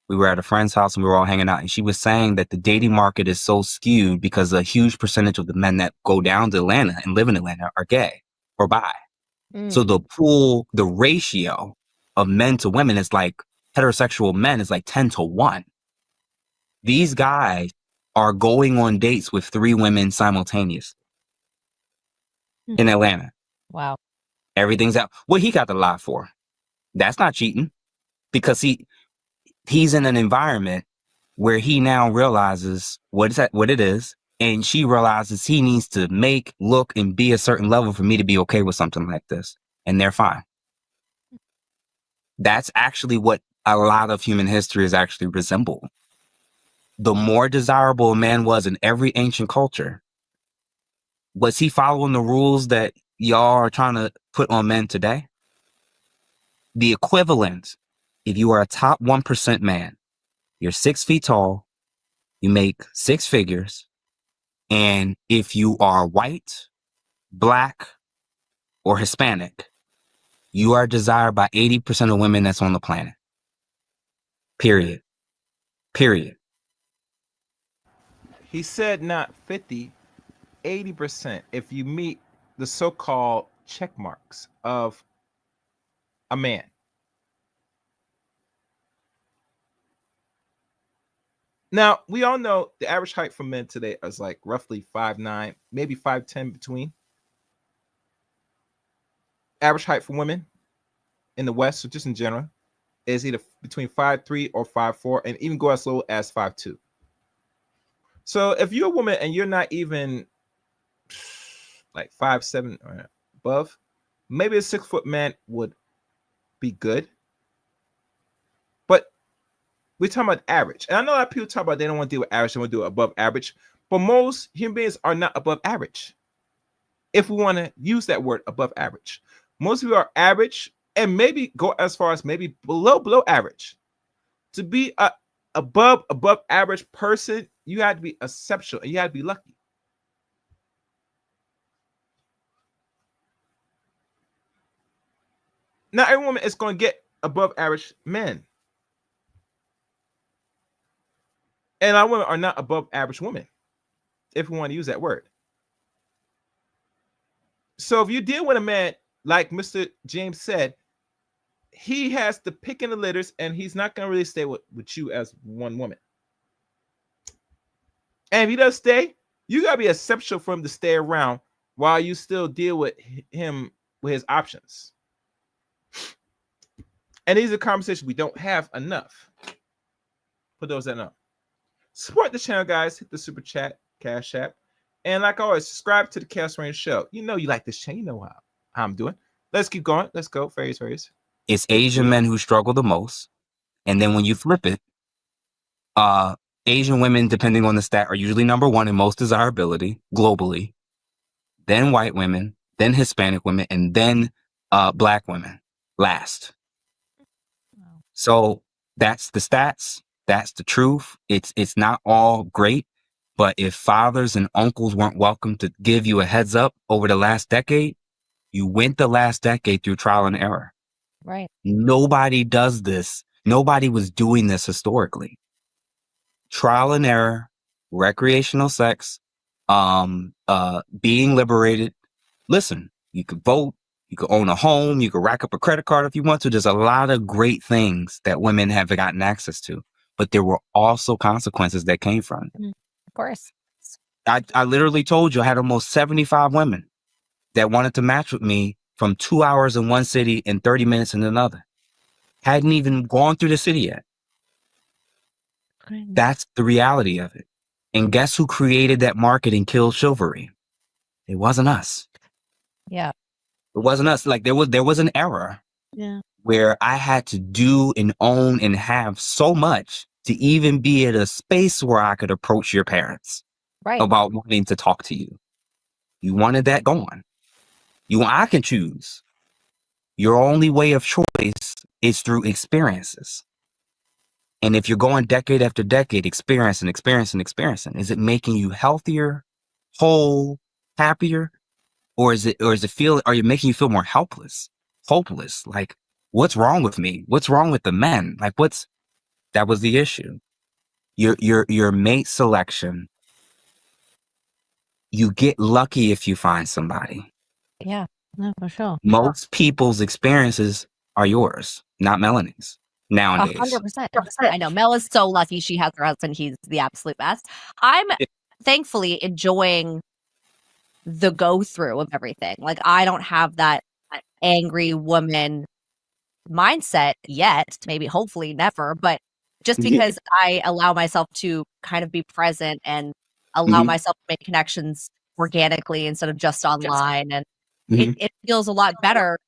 We were at a friend's house and we were all hanging out, and she was saying that the dating market is so skewed because a huge percentage of the men that go down to Atlanta and live in Atlanta are gay or bi. So the ratio of men to women is like heterosexual men is like 10-1. These guys are going on dates with 3 women simultaneously in Atlanta. Wow. Everything's out. What he got to lie for? That's not cheating, because he's in an environment where he now realizes what it is, and she realizes he needs to make, look, and be a certain level for me to be okay with something like this, and they're fine. That's actually what a lot of human history is actually resemble. The more desirable a man was in every ancient culture, was he following the rules that y'all are trying to put on men today? The equivalent, if you are a top 1% man, you're 6 feet tall, you make 6 figures, and if you are white, black, or Hispanic, you are desired by 80% of women that's on the planet. Period. Period. He said not 50, 80% if you meet the so-called check marks of a man. Now, we all know the average height for men today is like roughly 5'9", maybe 5'10" between. Average height for women in the West, so just in general, is either between 5'3" or 5'4", and even go as low as 5'2". So if you're a woman and you're not even like 5'7" or above, maybe a 6-foot man would be good. But we're talking about average. And I know that people talk about they don't want to deal with average, they want to do above average. But most human beings are not above average. If we want to use that word above average. Most people are average and maybe go as far as maybe below average. To be a above average person, you have to be exceptional and you have to be lucky. Not every woman is going to get above average men. And our women are not above average women, if we want to use that word. So if you deal with a man, like Mr. James said, he has to pick in the litters and he's not going to really stay with you as one woman. And if he does stay, you got to be exceptional for him to stay around while you still deal with him with his options. And these are conversations we don't have enough. For those that know. Support the channel, guys. Hit the super chat, Cash App. And like always, subscribe to the Chaos Range Show. You know you like this channel. You know how I'm doing. Let's keep going. Let's go. Fairies. It's Asian men who struggle the most. And then when you flip it, Asian women, depending on the stat, are usually number 1 in most desirability globally. Then white women, then Hispanic women, and then black women last. Wow. So that's the stats. That's the truth. It's not all great, but if fathers and uncles weren't welcome to give you a heads up over the last decade, you went the last decade through trial and error. Right. Nobody does this. Nobody was doing this historically. Trial and error, recreational sex, being liberated. Listen, you could vote, you could own a home, you could rack up a credit card if you want to. There's a lot of great things that women have gotten access to, but there were also consequences that came from it. Of course. I literally told you I had almost 75 women that wanted to match with me from 2 hours in one city and 30 minutes in another. Hadn't even gone through the city yet. That's the reality of it. And guess who created that market and killed chivalry? It wasn't us. Yeah. It wasn't us. Like there was an era where I had to do and own and have so much to even be at a space where I could approach your parents about wanting to talk to you. You wanted that gone. I can choose. Your only way of choice is through experiences. And if you're going decade after decade, experiencing, is it making you healthier, whole, happier? Or is it are you making you feel more helpless, hopeless? Like, what's wrong with me? What's wrong with the men? Like, that was the issue. Your mate selection, you get lucky if you find somebody. Yeah, no, for sure. Most people's experiences are yours, not Melanie's. Nowadays, 100%. I know Mel is so lucky she has her husband. He's the absolute best. I'm thankfully enjoying the go through of everything. Like, I don't have that angry woman mindset yet, maybe hopefully never, but just because I allow myself to kind of be present and allow myself to make connections organically instead of just online. And it feels a lot better.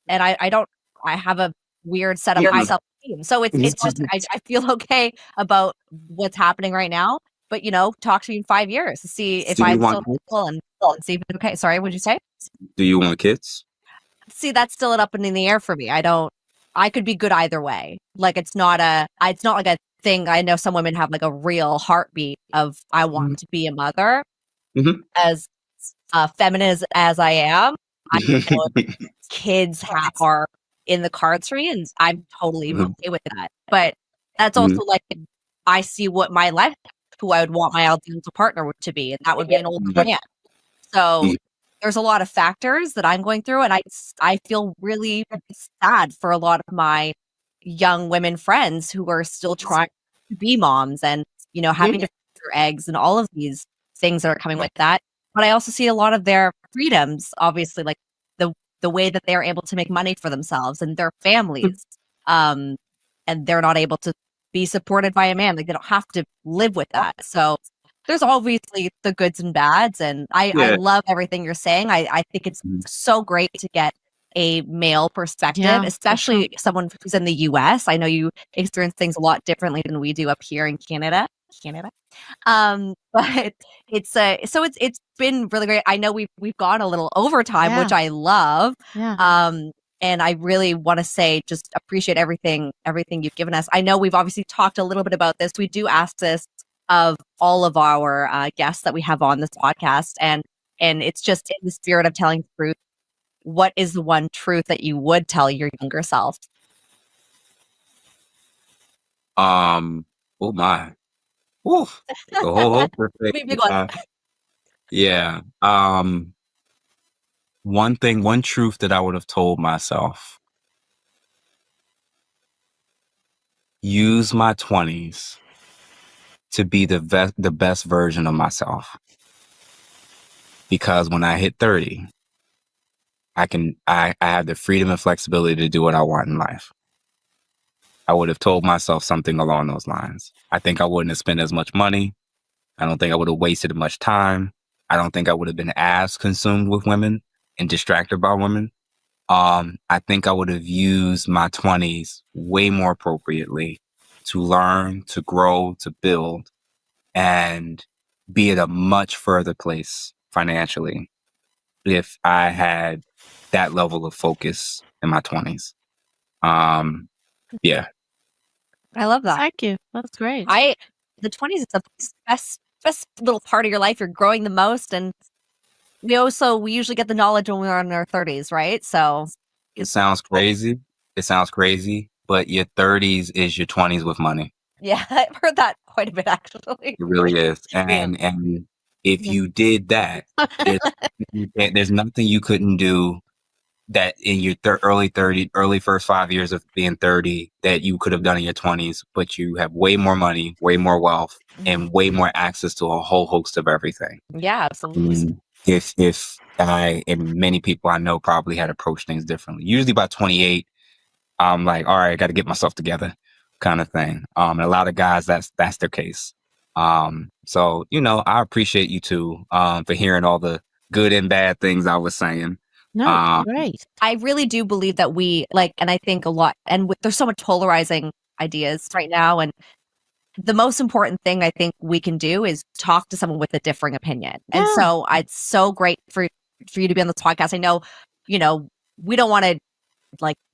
And I have a weird setup high self-esteem. So it's just, I feel okay about what's happening right now. But, talk to me in 5 years to see if Do you I'm want still cool and see if it's okay. Sorry, what'd you say? Do you want kids? See, that's still up in the air for me. I could be good either way. Like it's not like a thing. I know some women have like a real heartbeat of I want to be a mother. As feminist as I am, I know kids are in the cards for me, and I'm totally okay with that. But that's also like I see what my life, who I would want my ideal partner to be, and that would be an older man. So there's a lot of factors that I'm going through, and I feel really sad for a lot of my young women friends who are still trying to be moms and having to feed their eggs and all of these things that are coming with that. But I also see a lot of their freedoms, obviously, like the way that they're able to make money for themselves and their families, and they're not able to be supported by a man. Like they don't have to live with that. So there's obviously the goods and bads, and I love everything you're saying. I think it's so great to get a male perspective, especially someone who's in the US. I know you experience things a lot differently than we do up here in Canada. But it's been really great. I know we've gone a little overtime, which I love. And I really want to say, just appreciate everything you've given us. I know we've obviously talked a little bit about this. We do ask this of all of our guests that we have on this podcast, and it's just in the spirit of telling truth. What is the one truth that you would tell your younger self? Oh my. Oof. The whole Big one. Yeah. One truth that I would have told myself. Use my 20s to be the best version of myself. Because when I hit 30, I have the freedom and flexibility to do what I want in life. I would have told myself something along those lines. I think I wouldn't have spent as much money. I don't think I would have wasted as much time. I don't think I would have been as consumed with women and distracted by women. I think I would have used my 20s way more appropriately to learn, to grow, to build, and be at a much further place financially if I had that level of focus in my 20s. Yeah. I love that. Thank you. That's great. The 20s is the best little part of your life. You're growing the most, and we usually get the knowledge when we're in our 30s, right? So it sounds crazy. But your 30s is your 20s with money. Yeah, I've heard that quite a bit, actually. It really is. And if you did that, there's nothing you couldn't do that in your early first 5 years of being 30 that you could have done in your 20s, but you have way more money, way more wealth, and way more access to a whole host of everything. Yeah, absolutely. If I and many people I know probably had approached things differently. Usually by 28, I'm like, all right, I got to get myself together, kind of thing. And a lot of guys, that's their case. So I appreciate you too for hearing all the good and bad things I was saying. No, great. I really do believe that we and I think a lot, and there's so much polarizing ideas right now, and the most important thing I think we can do is talk to someone with a differing opinion. And so it's so great for you to be on this podcast. I know, we don't want to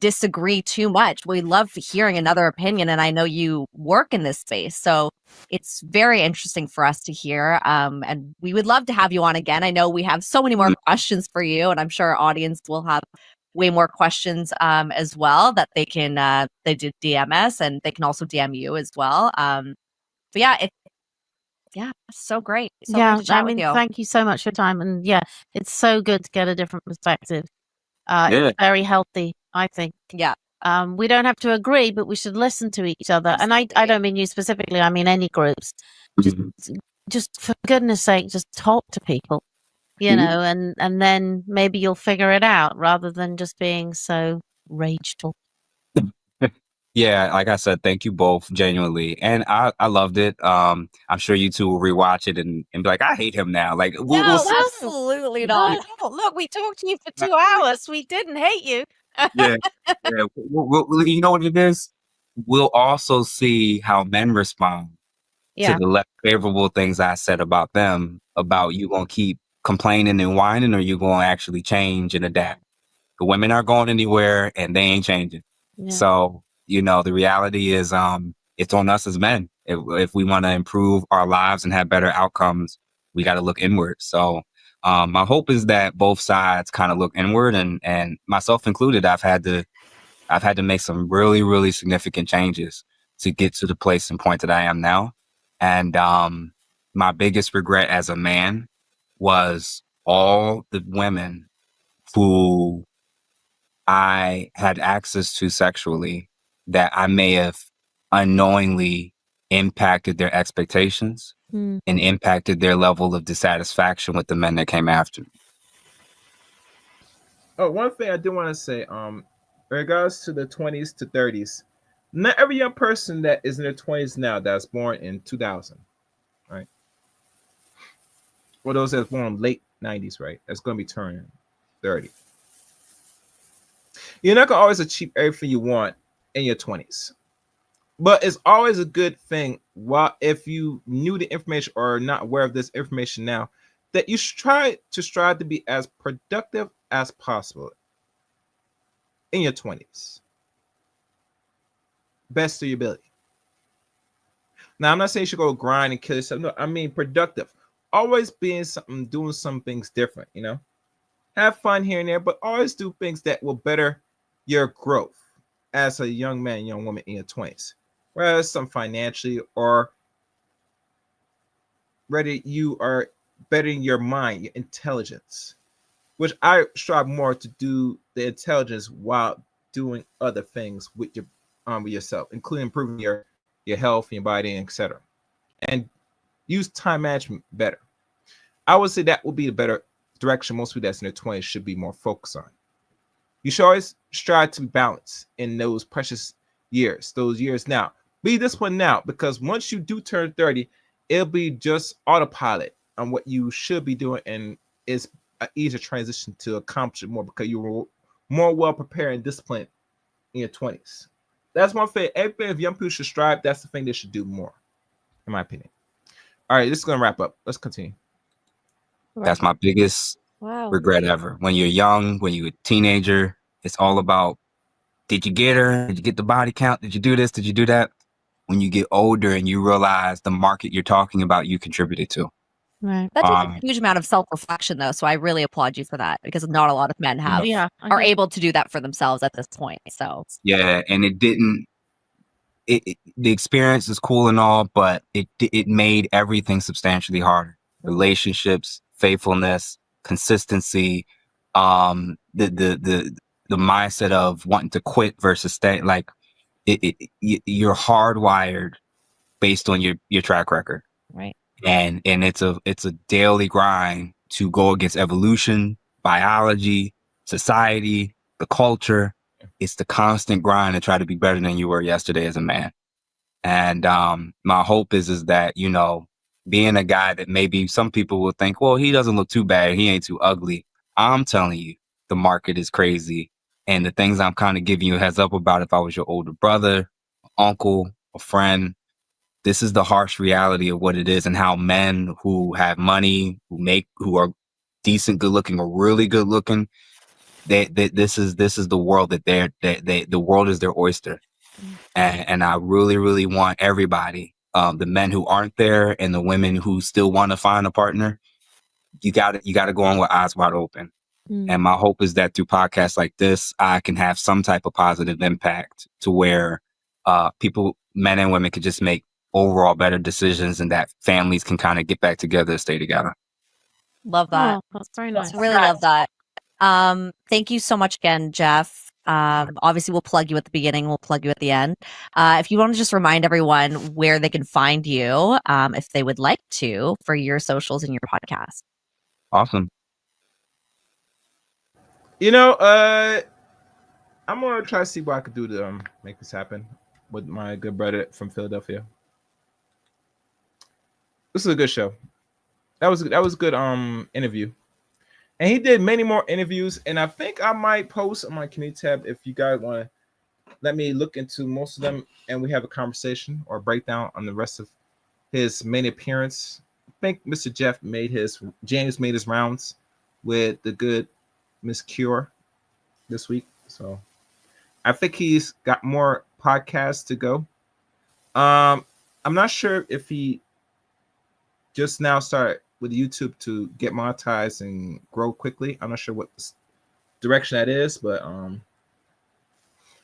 disagree too much. We love hearing another opinion, and I know you work in this space, so it's very interesting for us to hear. And we would love to have you on again. I know we have so many more questions for you, and I'm sure our audience will have way more questions as well that they can they did DM us, and they can also DM you as well. But yeah, so great. So great to chat with you. Thank you so much for your time, and it's so good to get a different perspective. It's very healthy, I think. Yeah. We don't have to agree, but we should listen to each other. And I don't mean you specifically, I mean any groups. Just for goodness sake, just talk to people, and then maybe you'll figure it out rather than just being so rageful. Yeah, like I said, thank you both genuinely. And I loved it. I'm sure you two will rewatch it and be like, I hate him now. Like we'll No, see. Absolutely no, not. no. Look, we talked to you for 2 hours. We didn't hate you. Yeah, yeah. You know what it is? We'll also see how men respond to Yeah. the less favorable things I said about them, about you gonna keep complaining and whining, or you gonna actually change and adapt. The women aren't going anywhere and they ain't changing. Yeah. So, the reality is it's on us as men. If we want to improve our lives and have better outcomes, we got to look inward. So my hope is that both sides kind of look inward, and myself included, I've had to make some really, really significant changes to get to the place and point that I am now. And my biggest regret as a man was all the women who I had access to sexually that I may have unknowingly impacted their expectations Mm. and impacted their level of dissatisfaction with the men that came after me. Oh, one thing I do want to say, in regards to the 20s to 30s, not every young person that is in their 20s now that's born in 2000, right? Or those that's born late 90s, right? That's going to be turning 30. You're not going to always achieve everything you want in your 20s. But it's always a good thing, if you knew the information or are not aware of this information now, that you should strive to be as productive as possible in your 20s. Best of your ability. Now, I'm not saying you should go grind and kill yourself. No, I mean productive. Always being something, doing some things different, Have fun here and there, but always do things that will better your growth as a young man, young woman in your 20s. Whether it's some financially or whether you are bettering your mind, your intelligence, which I strive more to do the intelligence while doing other things with yourself, including improving your health, your body, etc. And use time management better. I would say that would be the better direction most people that's in their 20s should be more focused on. You should always strive to balance in those precious years, those years now. Be this one now, because once you do turn 30, it'll be just autopilot on what you should be doing, and it's an easier transition to accomplish it more because you were more well prepared and disciplined in your 20s. That's one thing. Everything if young people should strive, that's the thing they should do more, in my opinion. All right, this is gonna wrap up. Let's continue. That's my biggest Wow. regret ever. When you're young, when you're a teenager, it's all about, did you get her? Did you get the body count? Did you do this? Did you do that? When you get older and you realize the market you're talking about, you contributed to. Right. That takes a huge amount of self-reflection, though. So I really applaud you for that, because not a lot of men have Yeah. are able to do that for themselves at this point. So Yeah, and the experience is cool and all, but it made everything substantially harder. Relationships, faithfulness, consistency, the mindset of wanting to quit versus stay. Like you're hardwired based on your track record, right. and it's a daily grind to go against evolution, biology, society, the culture. It's the constant grind to try to be better than you were yesterday as a man. And my hope is that, being a guy that maybe some people will think, well, he doesn't look too bad, he ain't too ugly. I'm telling you, the market is crazy. And the things I'm kind of giving you a heads up about, if I was your older brother, uncle, a friend, this is the harsh reality of what it is, and how men who have money, who are decent, good looking, or really good looking, this is the world the world is their oyster. And I really, really want everybody, the men who aren't there and the women who still want to find a partner, you got to go on with eyes wide open. And my hope is that through podcasts like this, I can have some type of positive impact to where people, men and women, could just make overall better decisions, and that families can kind of get back together and stay together. Love that. Oh, that's very nice. Really love that. Thank you so much again, Jeff. Obviously, we'll plug you at the beginning. We'll plug you at the end. If you want to just remind everyone where they can find you, if they would like to, for your socials and your podcast. Awesome. I'm gonna try to see what I could do to make this happen. with my good brother from Philadelphia. This is a good show. That was a good interview. And he did many more interviews, and I think I might post on my community tab if you guys want to let me look into most of them, and we have a conversation or breakdown on the rest of his main appearance. I think Mr. James made his rounds with the good Miss Cure this week, so I think he's got more podcasts to go. I'm not sure if he just now started with YouTube to get monetized and grow quickly. I'm not sure what direction that is, but I'm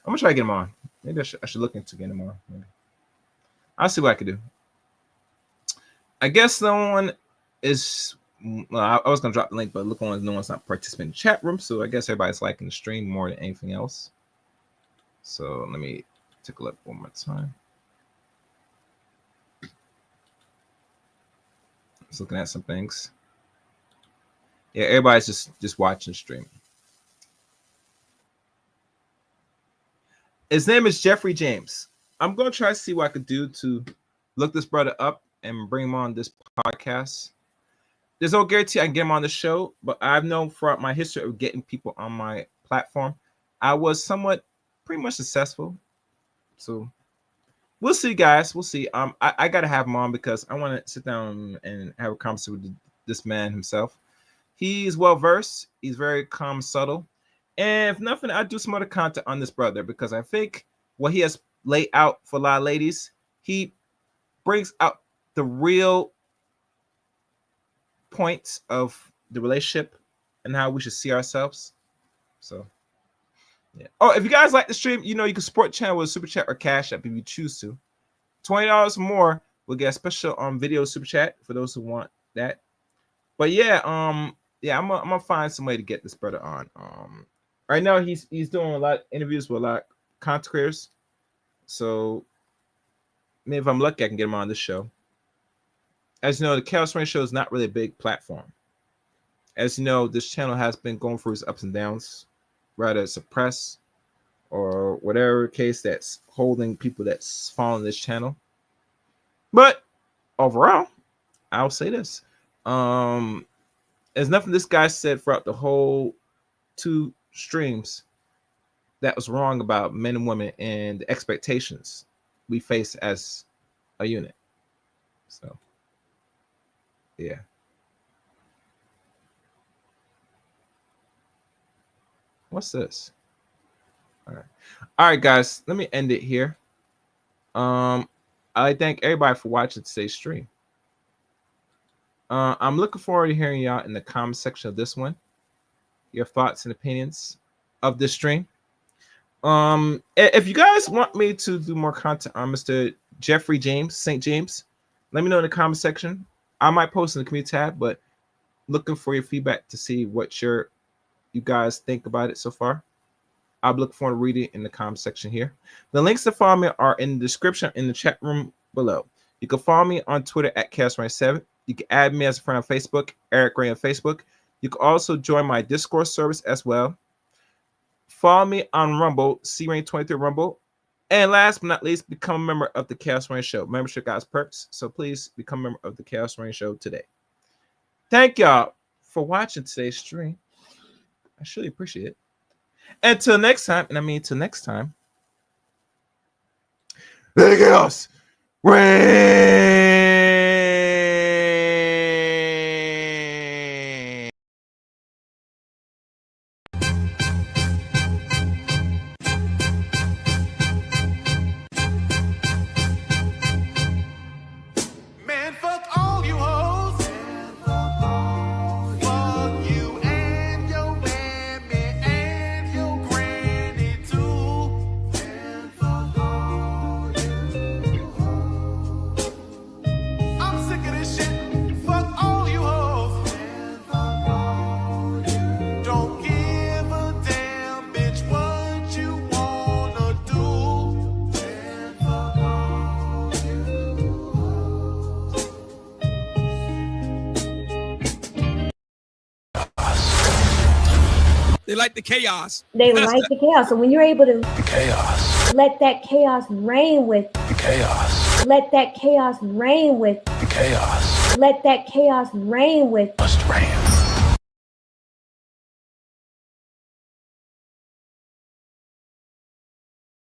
gonna try to get him on. Maybe I should look into getting him on. Maybe. I'll see what I can do. I guess no one is. Well, I was gonna drop the link, but look on, no one's not participating in the chat room, so I guess everybody's liking the stream more than anything else. So let me take a look one more time. Just looking at some things. Yeah, everybody's just watching the stream. His name is Jeffrey James. I'm going to try to see what I could do to look this brother up and bring him on this podcast. There's no guarantee I can get him on the show, but I've known throughout my history of getting people on my platform, I was somewhat pretty much successful. So we'll see, guys. We'll see. I got to have him on because I want to sit down and have a conversation with this man himself. He's well-versed. He's very calm, subtle. And if nothing, I'll do some other content on this brother because I think what he has laid out for a lot of ladies, he brings out the real points of the relationship and how we should see ourselves. So, yeah. Oh, if you guys like the stream, you can support the channel with a super chat or cash app if you choose to. $20 more will get a special video super chat for those who want that. But yeah, I'm gonna find some way to get this brother on. Right now he's doing a lot of interviews with a lot of content creators. So maybe if I'm lucky, I can get him on this show. As you know, the Chaos Rain Show is not really a big platform. As you know, this channel has been going through its ups and downs, rather suppressed or whatever case that's holding people that's following this channel. But overall, I'll say this. There's nothing this guy said throughout the whole 2 streams that was wrong about men and women and the expectations we face as a unit. So, yeah. What's this? All right, guys. Let me end it here. I thank everybody for watching today's stream. I'm looking forward to hearing y'all in the comment section of this one. Your thoughts and opinions of this stream. If you guys want me to do more content on Mr. Jeffrey James, St. James, let me know in the comment section. I might post in the community tab, but looking for your feedback to see what you guys think about it so far. I'll look forward to reading in the comment section here. The links to follow me are in the description in the chat room below. You can follow me on Twitter at ChaosRain7. You can add me as a friend on Facebook, Eric Ray on Facebook. You can also join my Discord service as well. Follow me on Rumble, CRain23 Rumble. And last but not least, become a member of the Chaos Rain Show. Membership got perks, so please become a member of the Chaos Rain Show today. Thank y'all for watching today's stream. I surely appreciate it. Until next time, and I mean till next time, the Chaos Rain. They like the chaos. They That's like the chaos. So when you're able to The chaos. let that chaos reign with you, The chaos. let that chaos reign with you, The chaos let that chaos reign with you, must reign.